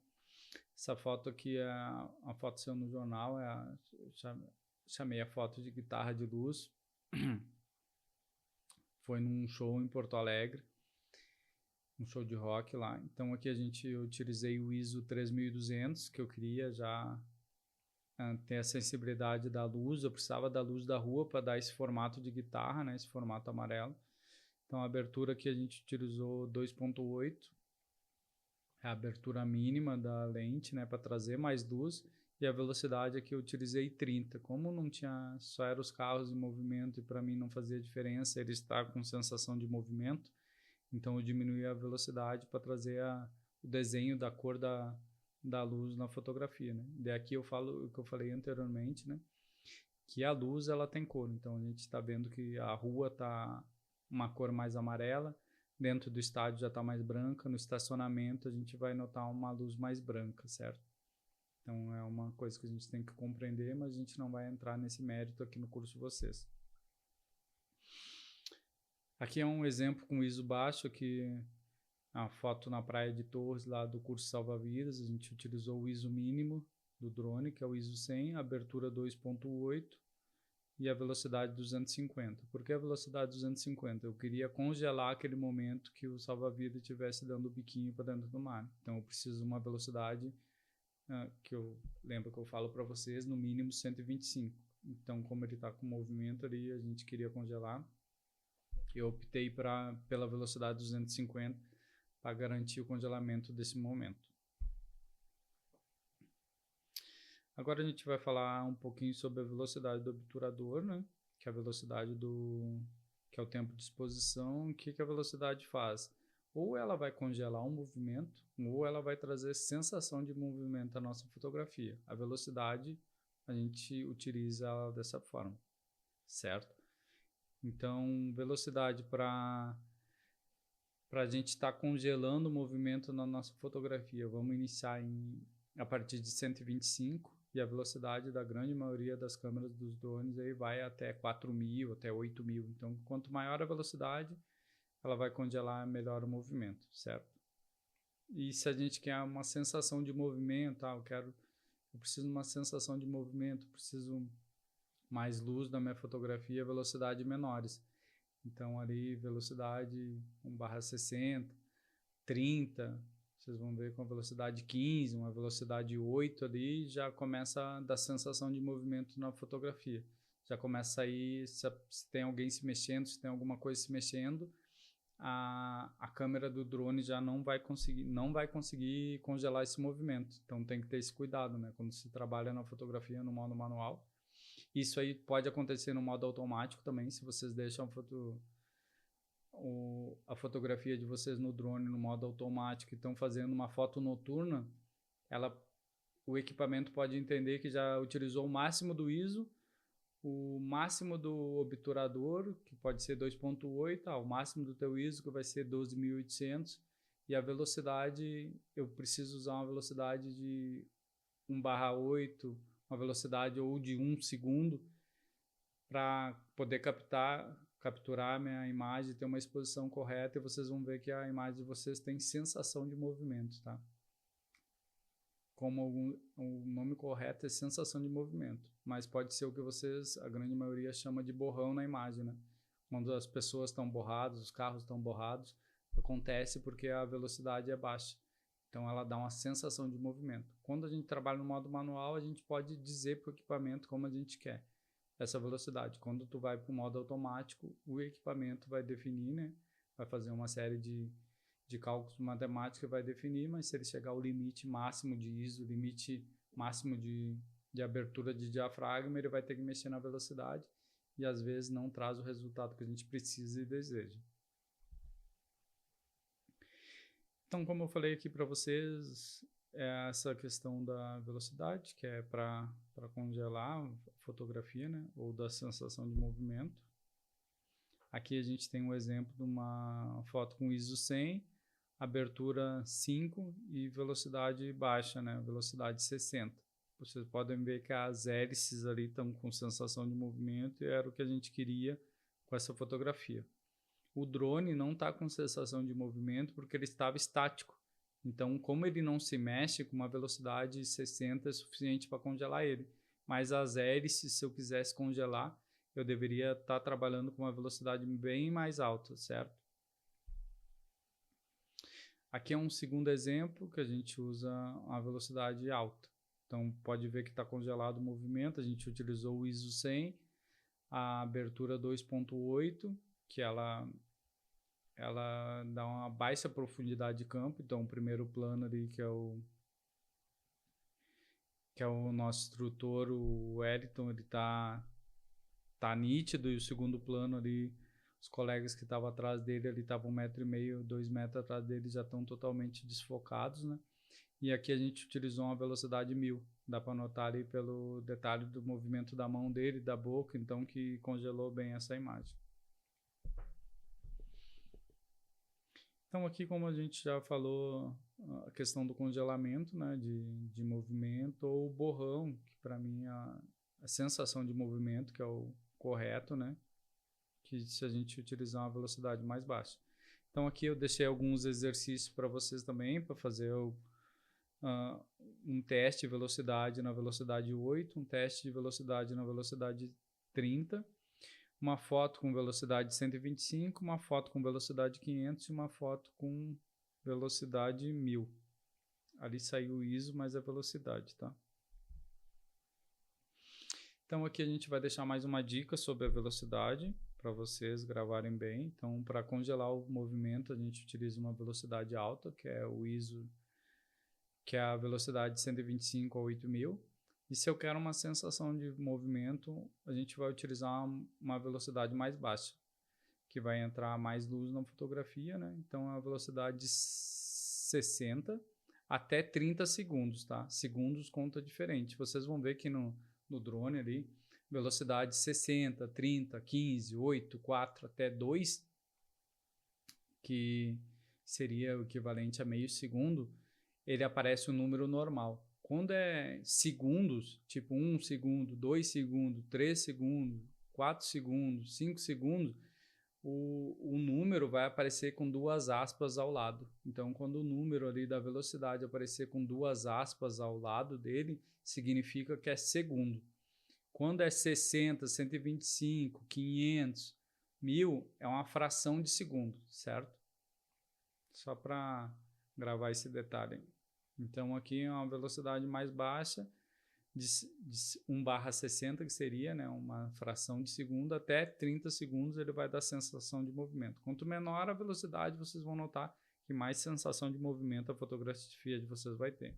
Essa foto aqui é a foto saiu no jornal, chamei a foto de guitarra de luz. Foi num show em Porto Alegre, um show de rock lá. Então aqui eu utilizei o ISO 3200, que eu queria já ter a sensibilidade da luz. Eu precisava da luz da rua para dar esse formato de guitarra, né, esse formato amarelo. Então a abertura aqui a gente utilizou 2.8, é a abertura mínima da lente, né, para trazer mais luz. E a velocidade aqui eu utilizei 30. Como não tinha, só eram os carros em movimento e para mim não fazia diferença ele estar com sensação de movimento, então eu diminuí a velocidade para trazer o desenho da cor da luz na fotografia, né? E aqui eu falo o que eu falei anteriormente, né? Que a luz ela tem cor, então a gente está vendo que a rua tá uma cor mais amarela, dentro do estádio já está mais branca, no estacionamento a gente vai notar uma luz mais branca, certo? Então é uma coisa que a gente tem que compreender, mas a gente não vai entrar nesse mérito aqui no curso de vocês. Aqui é um exemplo com ISO baixo, aqui a foto na praia de Torres, lá do curso Salva-Vidas. A gente utilizou o ISO mínimo do drone, que é o ISO 100, abertura 2.8 e a velocidade 250. Por que a velocidade 250? Eu queria congelar aquele momento que o salva-vidas estivesse dando o biquinho para dentro do mar. Então eu preciso de uma velocidade que eu lembro que eu falo para vocês, no mínimo 125. Então, como ele está com movimento ali, a gente queria congelar. Eu optei pela velocidade 250 para garantir o congelamento desse momento. Agora a gente vai falar um pouquinho sobre a velocidade do obturador, né? Que é a velocidade do que é o tempo de exposição. O que a velocidade faz? Ou ela vai congelar um movimento, ou ela vai trazer sensação de movimento à nossa fotografia. A velocidade, a gente utiliza ela dessa forma, certo? Então, velocidade para a gente estar congelando o movimento na nossa fotografia. Vamos iniciar a partir de 125 e a velocidade da grande maioria das câmeras dos drones aí vai até 4.000, até 8.000. Então, quanto maior a velocidade, ela vai congelar melhor o movimento, certo? E se a gente quer uma sensação de movimento, eu preciso de uma sensação de movimento, preciso mais luz na minha fotografia, velocidade menores. Então, ali, velocidade 1/60, 30, vocês vão ver com a velocidade 15, uma velocidade 8 ali, já começa a dar sensação de movimento na fotografia. Já começa a sair, se tem alguém se mexendo, se tem alguma coisa se mexendo, a câmera do drone já não vai conseguir congelar esse movimento. Então, tem que ter esse cuidado, né? Quando se trabalha na fotografia no modo manual. Isso aí pode acontecer no modo automático também, se vocês deixam a fotografia de vocês no drone no modo automático e estão fazendo uma foto noturna, o equipamento pode entender que já utilizou o máximo do ISO, o máximo do obturador, que pode ser 2.8, o máximo do teu ISO, que vai ser 12.800, e a velocidade, eu preciso usar uma velocidade de 1/8, uma velocidade ou de 1 segundo para poder capturar a minha imagem, ter uma exposição correta, e vocês vão ver que a imagem de vocês tem sensação de movimento, tá? Como o nome correto é sensação de movimento, mas pode ser o que a grande maioria chama de borrão na imagem, né? Quando as pessoas estão borradas, os carros estão borrados, acontece porque a velocidade é baixa. Então, ela dá uma sensação de movimento. Quando a gente trabalha no modo manual, a gente pode dizer para o equipamento como a gente quer essa velocidade. Quando tu vai para o modo automático, o equipamento vai definir, né? Vai fazer uma série de cálculos matemáticos e vai definir, mas se ele chegar ao limite máximo de ISO, limite máximo de abertura de diafragma, ele vai ter que mexer na velocidade e às vezes não traz o resultado que a gente precisa e deseja. Então, como eu falei aqui para vocês, é essa questão da velocidade, que é para congelar a fotografia, né? Ou da sensação de movimento. Aqui a gente tem um exemplo de uma foto com ISO 100, abertura 5 e velocidade baixa, né? Velocidade 60. Vocês podem ver que as hélices ali estão com sensação de movimento e era o que a gente queria com essa fotografia. O drone não está com sensação de movimento porque ele estava estático. Então, como ele não se mexe, com uma velocidade 60 é suficiente para congelar ele. Mas as hélices, se eu quisesse congelar, eu deveria estar trabalhando com uma velocidade bem mais alta, certo? Aqui é um segundo exemplo que a gente usa a velocidade alta. Então, pode ver que está congelado o movimento. A gente utilizou o ISO 100, a abertura 2.8, que ela dá uma baixa profundidade de campo. Então, o primeiro plano ali, que é o nosso instrutor, o Wellington, ele tá nítido, e o segundo plano ali, os colegas que estavam atrás dele, ali estavam 1,5 m, 2 metros atrás dele, já estão totalmente desfocados, né? E aqui a gente utilizou uma velocidade 1000. Dá para notar ali pelo detalhe do movimento da mão dele, da boca, então que congelou bem essa imagem. Então aqui, como a gente já falou, a questão do congelamento, né, de movimento, ou o borrão, que para mim é a sensação de movimento, que é o correto, né, que se a gente utilizar uma velocidade mais baixa. Então aqui eu deixei alguns exercícios para vocês também, para fazer um teste de velocidade na velocidade 8, um teste de velocidade na velocidade 30, uma foto com velocidade 125, uma foto com velocidade 500 e uma foto com velocidade 1000. Ali saiu o ISO, mas a velocidade, tá? Então aqui a gente vai deixar mais uma dica sobre a velocidade para vocês gravarem bem. Então, para congelar o movimento, a gente utiliza uma velocidade alta, que é o ISO, que é a velocidade de 125 a 8000. E se eu quero uma sensação de movimento, a gente vai utilizar uma velocidade mais baixa, que vai entrar mais luz na fotografia, né? Então, a velocidade de 60 até 30 segundos, tá? Segundos conta diferente. Vocês vão ver que no drone ali, velocidade 60, 30, 15, 8, 4 até 2, que seria o equivalente a meio segundo, ele aparece o número normal. Quando é segundos, tipo 1 segundo, 2 segundos, 3 segundos, 4 segundos, 5 segundos, o número vai aparecer com duas aspas ao lado. Então, quando o número ali da velocidade aparecer com duas aspas ao lado dele, significa que é segundo. Quando é 60, 125, 500, 1000, é uma fração de segundo, certo? Só para gravar esse detalhe. Então, aqui é uma velocidade mais baixa, de 1/60, que seria, né, uma fração de segundo, até 30 segundos ele vai dar sensação de movimento. Quanto menor a velocidade, vocês vão notar que mais sensação de movimento a fotografia de vocês vai ter.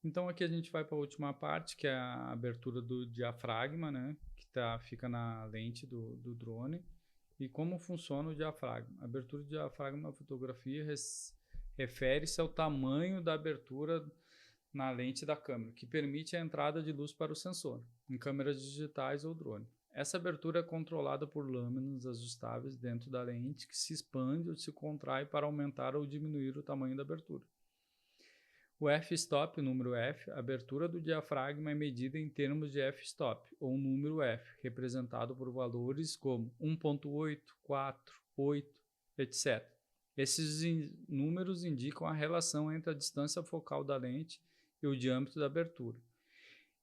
Então aqui a gente vai para a última parte, que é a abertura do diafragma, né, que fica na lente do drone. E como funciona o diafragma? A abertura do diafragma na fotografia refere-se ao tamanho da abertura na lente da câmera, que permite a entrada de luz para o sensor, em câmeras digitais ou drone. Essa abertura é controlada por lâminas ajustáveis dentro da lente, que se expande ou se contrai para aumentar ou diminuir o tamanho da abertura. O f-stop, o número f, a abertura do diafragma é medida em termos de f-stop, ou número f, representado por valores como 1.8, 4, 8, etc. Esses números indicam a relação entre a distância focal da lente e o diâmetro da abertura.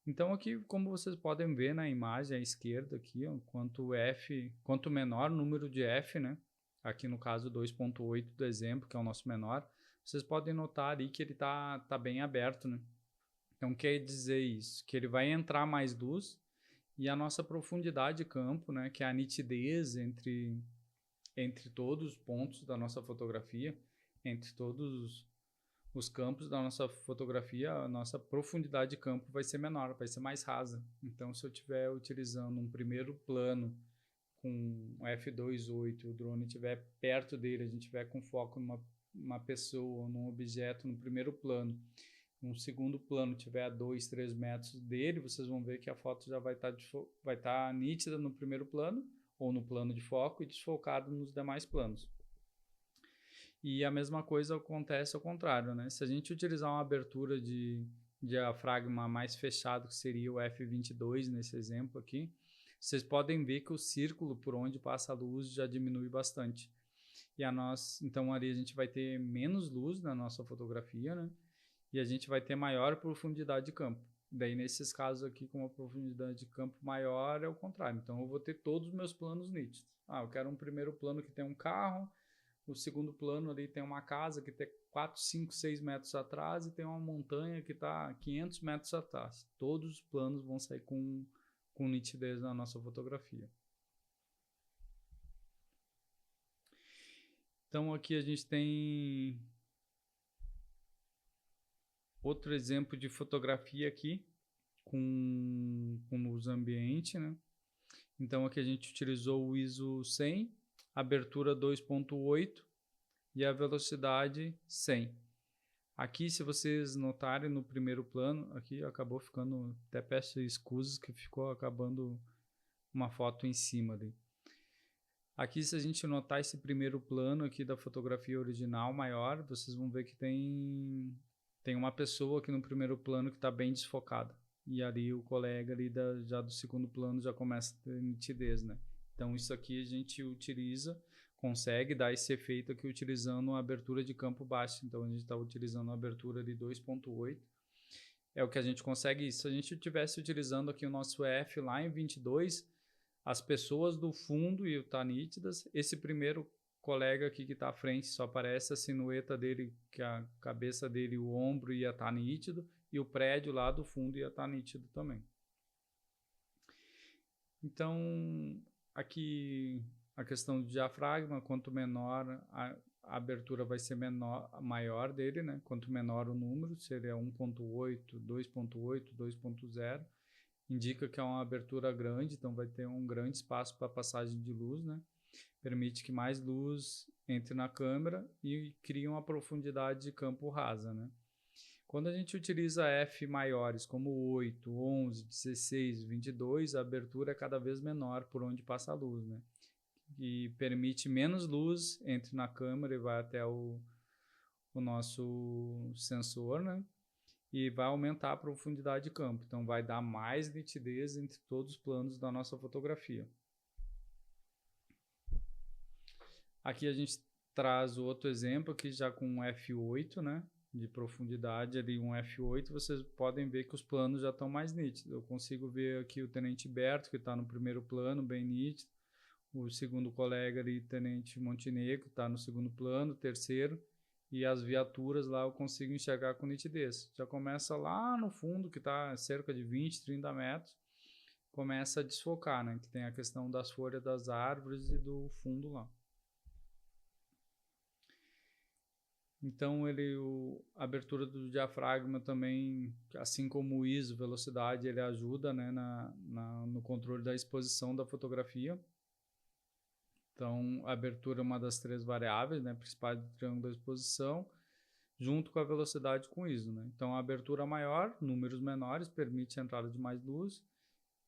Então aqui, como vocês podem ver na imagem à esquerda aqui, ó, quanto menor o número de f, né? Aqui no caso 2.8 do exemplo, que é o nosso menor, vocês podem notar ali que ele tá bem aberto, né? Então quer dizer isso, que ele vai entrar mais luz e a nossa profundidade de campo, né, que é a nitidez entre todos os pontos da nossa fotografia, entre todos os campos da nossa fotografia, a nossa profundidade de campo vai ser menor, vai ser mais rasa. Então, se eu estiver utilizando um primeiro plano com f2.8, o drone estiver perto dele, a gente estiver com foco numa pessoa, num objeto no primeiro plano, no segundo plano tiver a 2, 3 metros dele, vocês vão ver que a foto já vai estar nítida no primeiro plano, ou no plano de foco, e desfocada nos demais planos. E a mesma coisa acontece ao contrário, né? Se a gente utilizar uma abertura de diafragma mais fechado, que seria o f22 nesse exemplo aqui, vocês podem ver que o círculo por onde passa a luz já diminui bastante. Então ali a gente vai ter menos luz na nossa fotografia, né? E a gente vai ter maior profundidade de campo. Daí nesses casos aqui, com uma profundidade de campo maior, é o contrário. Então eu vou ter todos os meus planos nítidos. Eu quero um primeiro plano que tem um carro, o segundo plano ali tem uma casa que tem 4, 5, 6 metros atrás e tem uma montanha que está 500 metros atrás. Todos os planos vão sair com nitidez na nossa fotografia. Então aqui a gente tem outro exemplo de fotografia aqui com luz ambiente, né? Então aqui a gente utilizou o ISO 100, abertura 2.8 e a velocidade 100. Aqui, se vocês notarem no primeiro plano, aqui acabou ficando, até peço escusas que ficou acabando uma foto em cima ali. Aqui, se a gente notar esse primeiro plano aqui da fotografia original maior, vocês vão ver que tem uma pessoa aqui no primeiro plano que está bem desfocada. E ali o colega ali já do segundo plano já começa a ter nitidez, né? Então isso aqui a gente consegue dar esse efeito aqui utilizando uma abertura de campo baixo. Então a gente está utilizando uma abertura de 2.8. É o que a gente consegue. Se a gente estivesse utilizando aqui o nosso F lá em 22, as pessoas do fundo iam estar nítidas. Esse primeiro colega aqui que está à frente só aparece a silhueta dele, que a cabeça dele, o ombro ia estar nítido, e o prédio lá do fundo ia estar nítido também. Então, aqui a questão do diafragma, quanto menor a abertura vai ser maior dele, né? Quanto menor o número, se ele é 1.8, 2.8, 2.0, indica que é uma abertura grande, então vai ter um grande espaço para passagem de luz, né? Permite que mais luz entre na câmera e cria uma profundidade de campo rasa, né? Quando a gente utiliza f maiores como 8, 11, 16, 22, a abertura é cada vez menor por onde passa a luz, né? E permite menos luz entre na câmera e vai até o nosso sensor, né? E vai aumentar a profundidade de campo. Então, vai dar mais nitidez entre todos os planos da nossa fotografia. Aqui a gente traz outro exemplo aqui já com um f8, né? De profundidade ali, um f8, vocês podem ver que os planos já estão mais nítidos. Eu consigo ver aqui o Tenente Berto, que está no primeiro plano, bem nítido. O segundo colega ali, Tenente Montenegro, está no segundo plano, terceiro. E as viaturas lá eu consigo enxergar com nitidez. Já começa lá no fundo, que está cerca de 20, 30 metros, começa a desfocar, né? Que tem a questão das folhas das árvores e do fundo lá. Então, a abertura do diafragma também, assim como o ISO, velocidade, ele ajuda, né, no controle da exposição da fotografia. Então, a abertura é uma das 3 variáveis, né, principais do triângulo da exposição, junto com a velocidade com ISO, né? Então, a abertura maior, números menores, permite a entrada de mais luz,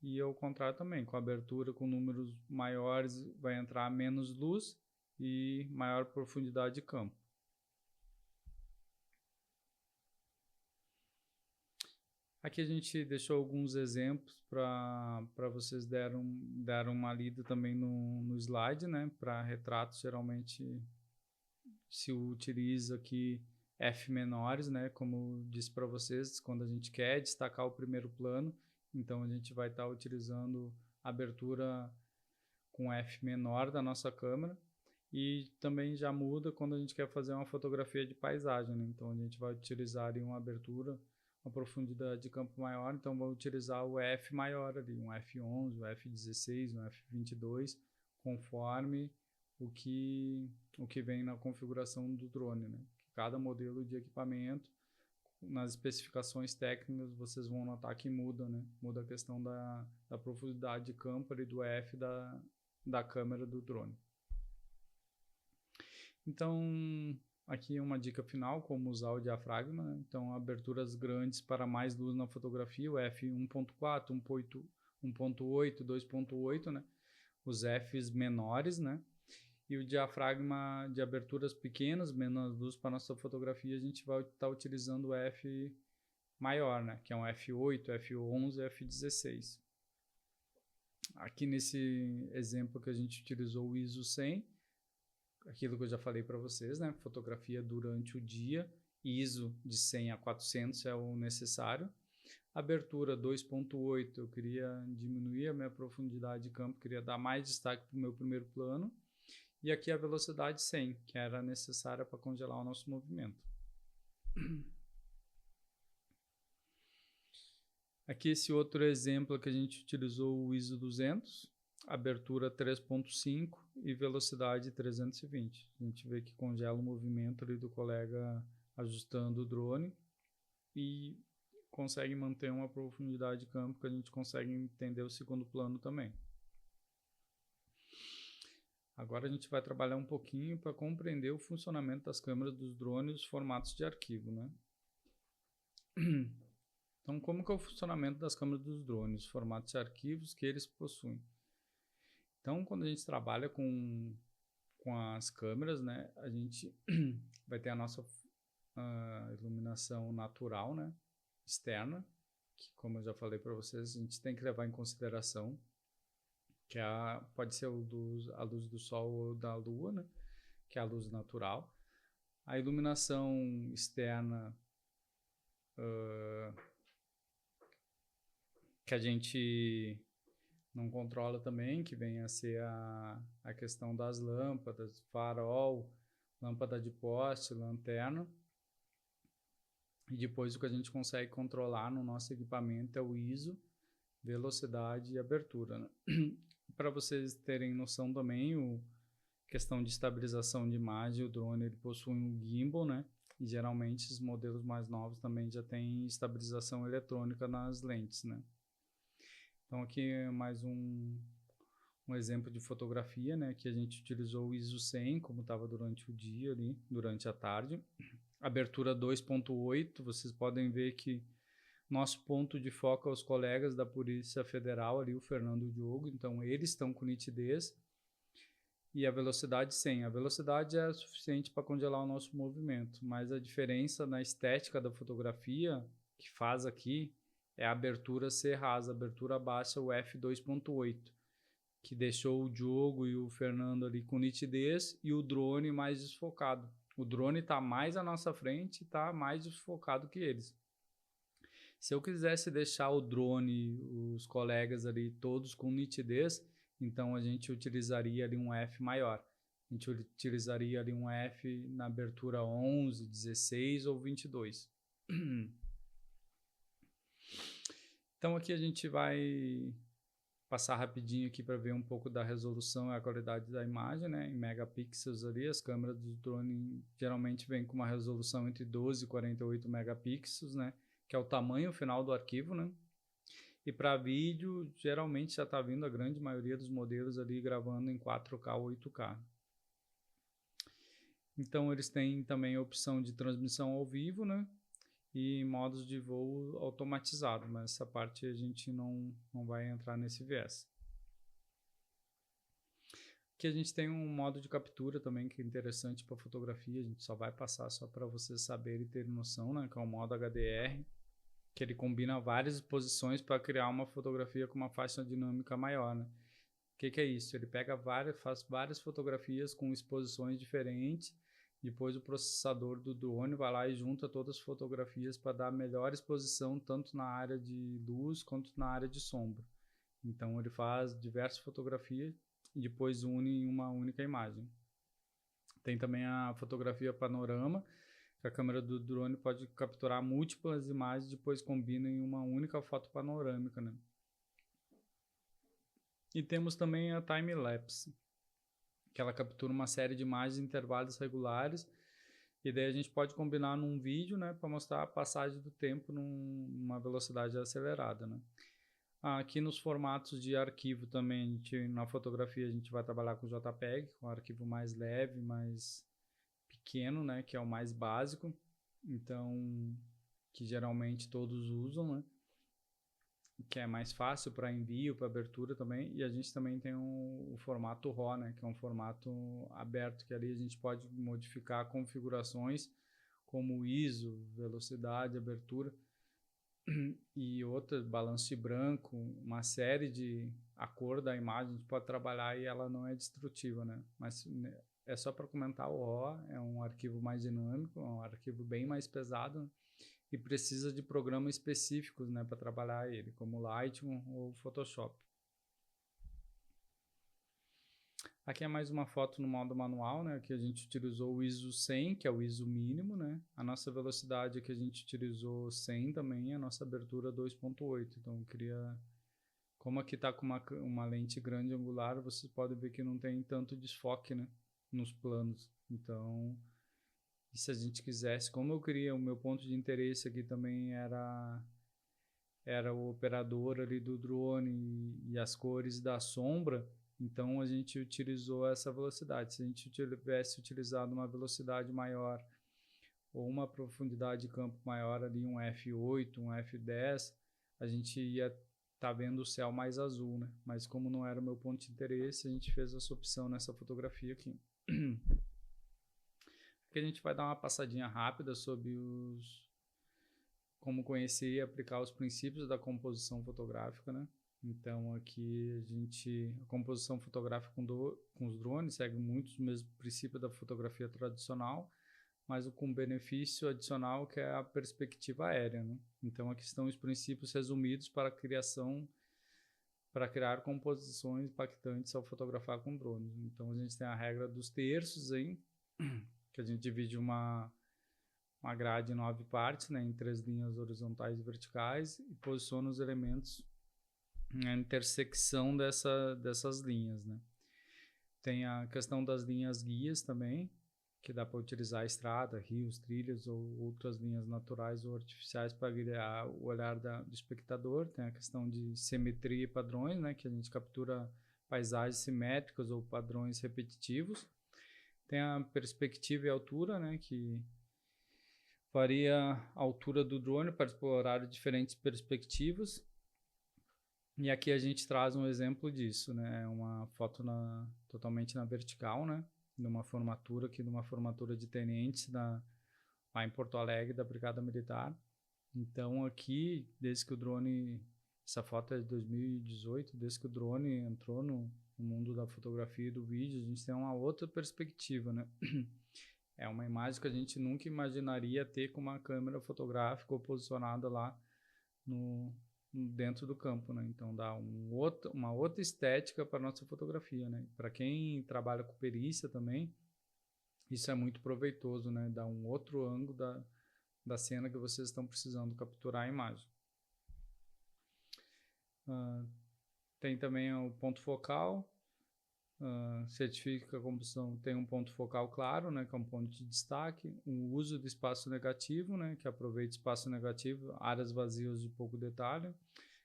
e ao contrário também, com a abertura com números maiores vai entrar menos luz e maior profundidade de campo. Aqui a gente deixou alguns exemplos para vocês deram uma lida também no slide, né? Para retratos, geralmente se utiliza aqui F menores, né? Como disse para vocês, quando a gente quer destacar o primeiro plano, então a gente vai estar utilizando a abertura com F menor da nossa câmera. E também já muda quando a gente quer fazer uma fotografia de paisagem, né? Então a gente vai utilizar ali uma abertura, uma profundidade de campo maior, então vou utilizar o F maior ali, um F11, um F16, um F22, conforme o que vem na configuração do drone, né? Cada modelo de equipamento, nas especificações técnicas, vocês vão notar que muda, né? Muda a questão da profundidade de campo ali do F da câmera do drone. Então, aqui uma dica final, como usar o diafragma, né? Então, aberturas grandes para mais luz na fotografia, o F 1.4, 1.8, 2.8, né? Os Fs menores, né? E o diafragma de aberturas pequenas, menos luz para nossa fotografia, a gente vai estar utilizando o F maior, né? Que é um F8, F11, F16. Aqui nesse exemplo que a gente utilizou o ISO 100, aquilo que eu já falei para vocês, né? Fotografia durante o dia, ISO de 100 a 400 é o necessário. Abertura 2.8, eu queria diminuir a minha profundidade de campo, queria dar mais destaque para o meu primeiro plano. E aqui a velocidade 100, que era necessária para congelar o nosso movimento. Aqui esse outro exemplo que a gente utilizou o ISO 200, abertura 3.5 e velocidade 320. A gente vê que congela o movimento ali do colega ajustando o drone e consegue manter uma profundidade de campo que a gente consegue entender o segundo plano também. Agora a gente vai trabalhar um pouquinho para compreender o funcionamento das câmeras dos drones e os formatos de arquivo, né? Então, como que é o funcionamento das câmeras dos drones, os formatos de arquivos que eles possuem? Então, quando a gente trabalha com as câmeras, né, a gente vai ter a nossa iluminação natural, né, externa, que, como eu já falei para vocês, a gente tem que levar em consideração, que pode ser a luz do sol ou da lua, né, que é a luz natural. A iluminação externa que a gente não controla também, que vem a ser a questão das lâmpadas, farol, lâmpada de poste, lanterna. E depois o que a gente consegue controlar no nosso equipamento é o ISO, velocidade e abertura, né? Para vocês terem noção também, questão de estabilização de imagem, o drone ele possui um gimbal, né? E geralmente os modelos mais novos também já têm estabilização eletrônica nas lentes, né? Então aqui é mais um exemplo de fotografia, né, que a gente utilizou o ISO 100, como estava durante o dia ali, durante a tarde. Abertura 2.8, vocês podem ver que nosso ponto de foco é os colegas da Polícia Federal ali, o Fernando e o Diogo, então eles estão com nitidez. E a velocidade 100. A velocidade é suficiente para congelar o nosso movimento, mas a diferença na estética da fotografia que faz aqui é a abertura ser rasa, a abertura baixa, o f2.8, que deixou o Diogo e o Fernando ali com nitidez e o drone mais desfocado. O drone está mais à nossa frente e está mais desfocado que eles. Se eu quisesse deixar o drone, os colegas ali todos com nitidez, então a gente utilizaria ali um F maior. A gente utilizaria ali um F na abertura 11, 16 ou 22. Então aqui a gente vai passar rapidinho aqui para ver um pouco da resolução e a qualidade da imagem, né? Em megapixels ali, as câmeras do drone geralmente vêm com uma resolução entre 12 e 48 megapixels, né? Que é o tamanho final do arquivo, né? E para vídeo, geralmente já está vindo a grande maioria dos modelos ali gravando em 4K ou 8K. Então eles têm também a opção de transmissão ao vivo, né? E modos de voo automatizado, mas essa parte a gente não vai entrar nesse viés. Aqui a gente tem um modo de captura também que é interessante para fotografia, a gente só vai passar só para vocês saberem e terem noção, né? Que é o modo HDR, que ele combina várias exposições para criar uma fotografia com uma faixa dinâmica maior, né? O que é isso? Ele faz várias fotografias com exposições diferentes, depois o processador do drone vai lá e junta todas as fotografias para dar melhor exposição tanto na área de luz quanto na área de sombra. Então ele faz diversas fotografias e depois une em uma única imagem. Tem também a fotografia panorama, que a câmera do drone pode capturar múltiplas imagens e depois combina em uma única foto panorâmica, né? E temos também a time-lapse, que ela captura uma série de imagens em intervalos regulares, e daí a gente pode combinar num vídeo, né, para mostrar a passagem do tempo numa velocidade acelerada, né? Aqui nos formatos de arquivo também, na fotografia a gente vai trabalhar com JPEG, um arquivo mais leve, mais pequeno, né, que é o mais básico, então que geralmente todos usam, né, que é mais fácil para envio, para abertura também, e a gente também tem o formato RAW, né, que é um formato aberto, que ali a gente pode modificar configurações como ISO, velocidade, abertura e outras, balanço de branco, uma série de a cor da imagem a gente pode trabalhar e ela não é destrutiva, né, mas é só para comentar, o RAW é um arquivo mais dinâmico, é um arquivo bem mais pesado, né? E precisa de programas específicos, né, para trabalhar ele, como Lightroom ou Photoshop. Aqui é mais uma foto no modo manual, né, que a gente utilizou o ISO 100, que é o ISO mínimo, né, a nossa velocidade que a gente utilizou 100 também, a nossa abertura 2.8, então eu queria, como aqui está com uma lente grande angular, vocês podem ver que não tem tanto desfoque, né, nos planos, então... E se a gente quisesse, como eu queria, o meu ponto de interesse aqui também era o operador ali do drone e as cores da sombra, então a gente utilizou essa velocidade. Se a gente tivesse utilizado uma velocidade maior ou uma profundidade de campo maior ali, um F8, um F10, a gente ia estar vendo o céu mais azul, né? Mas como não era o meu ponto de interesse, a gente fez essa opção nessa fotografia aqui. Aqui a gente vai dar uma passadinha rápida sobre como conhecer e aplicar os princípios da composição fotográfica, né? Então aqui a composição fotográfica com os drones segue muitos dos mesmos princípios da fotografia tradicional, mas com benefício adicional que é a perspectiva aérea, né? Então aqui estão os princípios resumidos para criar composições impactantes ao fotografar com drones. Então a gente tem a regra dos terços aí, que a gente divide uma grade em 9 partes, né, em 3 linhas horizontais e verticais, e posiciona os elementos na intersecção dessas linhas, né. Tem a questão das linhas guias também, que dá para utilizar estrada, rios, trilhas ou outras linhas naturais ou artificiais para guiar o olhar do espectador. Tem a questão de simetria e padrões, né, que a gente captura paisagens simétricas ou padrões repetitivos. Tem a perspectiva e altura, né, que varia a altura do drone para explorar diferentes perspectivas. E aqui a gente traz um exemplo disso, né, uma foto totalmente na vertical, né, numa formatura de tenentes lá em Porto Alegre, da Brigada Militar. Então aqui, desde que o drone, essa foto é de 2018, desde que o drone entrou no mundo da fotografia e do vídeo, a gente tem uma outra perspectiva, né? É uma imagem que a gente nunca imaginaria ter com uma câmera fotográfica ou posicionada lá dentro do campo, né? Então dá uma outra estética para nossa fotografia, né? Para quem trabalha com perícia também, isso é muito proveitoso, né? Dá um outro ângulo da cena que vocês estão precisando capturar a imagem. Tem também o ponto focal. Certifica que a composição tem um ponto focal claro, né, que é um ponto de destaque, o uso do espaço negativo, né, que aproveita espaço negativo, áreas vazias de pouco detalhe,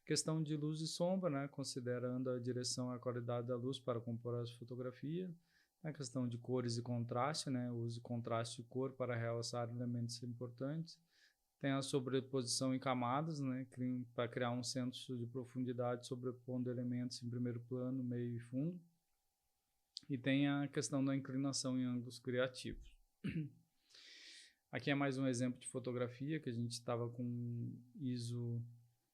questão de luz e sombra, né, considerando a direção e a qualidade da luz para compor as fotografias, a questão de cores e contraste, né, o uso de contraste de cor para realçar elementos importantes, tem a sobreposição em camadas, né, para criar um senso de profundidade sobrepondo elementos em primeiro plano, meio e fundo. E tem a questão da inclinação em ângulos criativos. Aqui é mais um exemplo de fotografia que a gente estava com ISO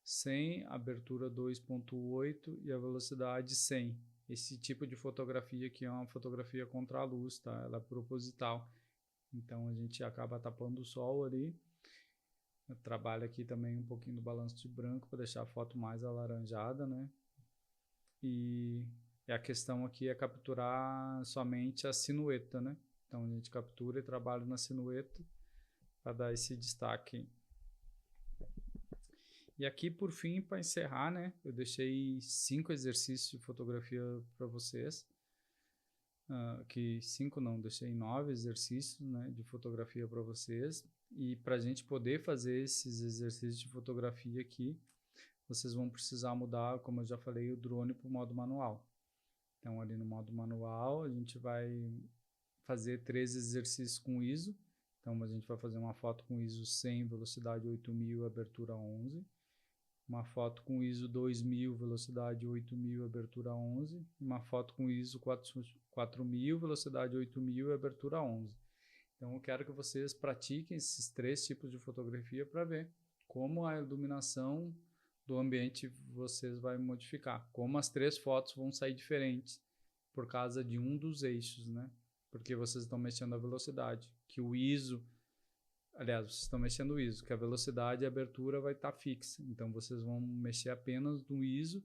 100, abertura 2.8 e a velocidade 100. Esse tipo de fotografia aqui é uma fotografia contra a luz, tá? Ela é proposital. Então a gente acaba tapando o sol ali. Eu trabalho aqui também um pouquinho do balanço de branco para deixar a foto mais alaranjada, né? E a questão aqui é capturar somente a silhueta, né? Então a gente captura e trabalha na silhueta para dar esse destaque. E aqui, por fim, para encerrar, né? Eu deixei 5 exercícios de fotografia para vocês. Deixei 9 exercícios, né, de fotografia para vocês. E para a gente poder fazer esses exercícios de fotografia aqui, vocês vão precisar mudar, como eu já falei, o drone para o modo manual. Então, ali no modo manual, a gente vai fazer 3 exercícios com ISO. Então, a gente vai fazer uma foto com ISO 100, velocidade 8000, abertura 11. Uma foto com ISO 2000, velocidade 8000, abertura 11. E uma foto com ISO 4000, velocidade 8000 e abertura 11. Então, eu quero que vocês pratiquem esses 3 tipos de fotografia para ver como a iluminação do ambiente vocês vai modificar, como as 3 fotos vão sair diferentes por causa de um dos eixos, né? Porque vocês estão mexendo a velocidade, que o ISO, aliás, vocês estão mexendo o ISO, que a velocidade e a abertura vai estar fixa, então vocês vão mexer apenas no ISO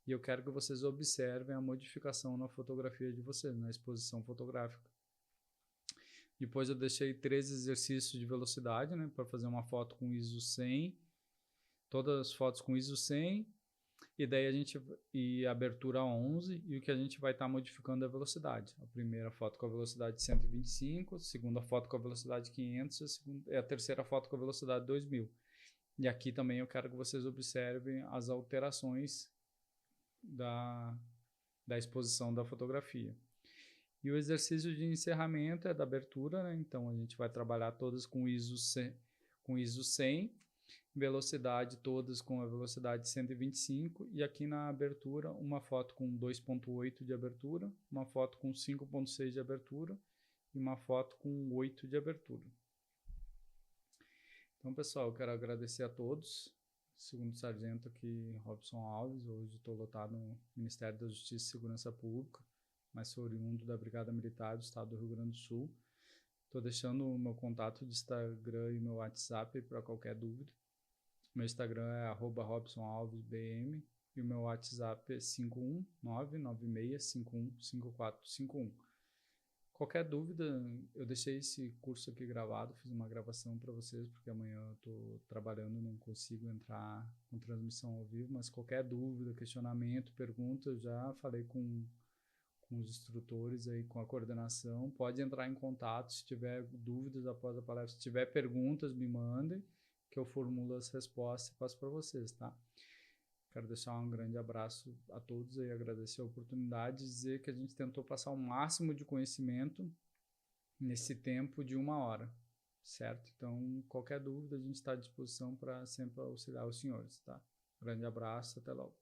e eu quero que vocês observem a modificação na fotografia de vocês, na exposição fotográfica. Depois eu deixei 3 exercícios de velocidade, né, para fazer uma foto com ISO 100, todas as fotos com ISO 100, e daí a abertura 11, e o que a gente vai estar modificando é a velocidade. A primeira foto com a velocidade 125, a segunda foto com a velocidade 500, a terceira foto com a velocidade 2000. E aqui também eu quero que vocês observem as alterações da exposição da fotografia. E o exercício de encerramento é da abertura, né? Então a gente vai trabalhar todas com ISO 100, velocidade todas com a velocidade 125 e aqui na abertura uma foto com 2.8 de abertura, uma foto com 5.6 de abertura e uma foto com 8 de abertura. Então, pessoal, eu quero agradecer a todos. Segundo sargento aqui, Robson Alves. Hoje estou lotado no Ministério da Justiça e Segurança Pública, mas sou oriundo da Brigada Militar do Estado do Rio Grande do Sul. Estou deixando o meu contato de Instagram e meu WhatsApp para qualquer dúvida. Meu Instagram é @RobsonAlvesBM e o meu WhatsApp é 51996515451. Qualquer dúvida, eu deixei esse curso aqui gravado, fiz uma gravação para vocês, porque amanhã eu estou trabalhando, não consigo entrar com transmissão ao vivo, mas qualquer dúvida, questionamento, pergunta, eu já falei com os instrutores aí, com a coordenação. Pode entrar em contato se tiver dúvidas após a palestra. Se tiver perguntas, me mandem, que eu formulo as respostas e passo para vocês, tá? Quero deixar um grande abraço a todos e agradecer a oportunidade de dizer que a gente tentou passar o máximo de conhecimento nesse tempo de 1 hora, certo? Então, qualquer dúvida, a gente está à disposição para sempre auxiliar os senhores, tá? Grande abraço, até logo.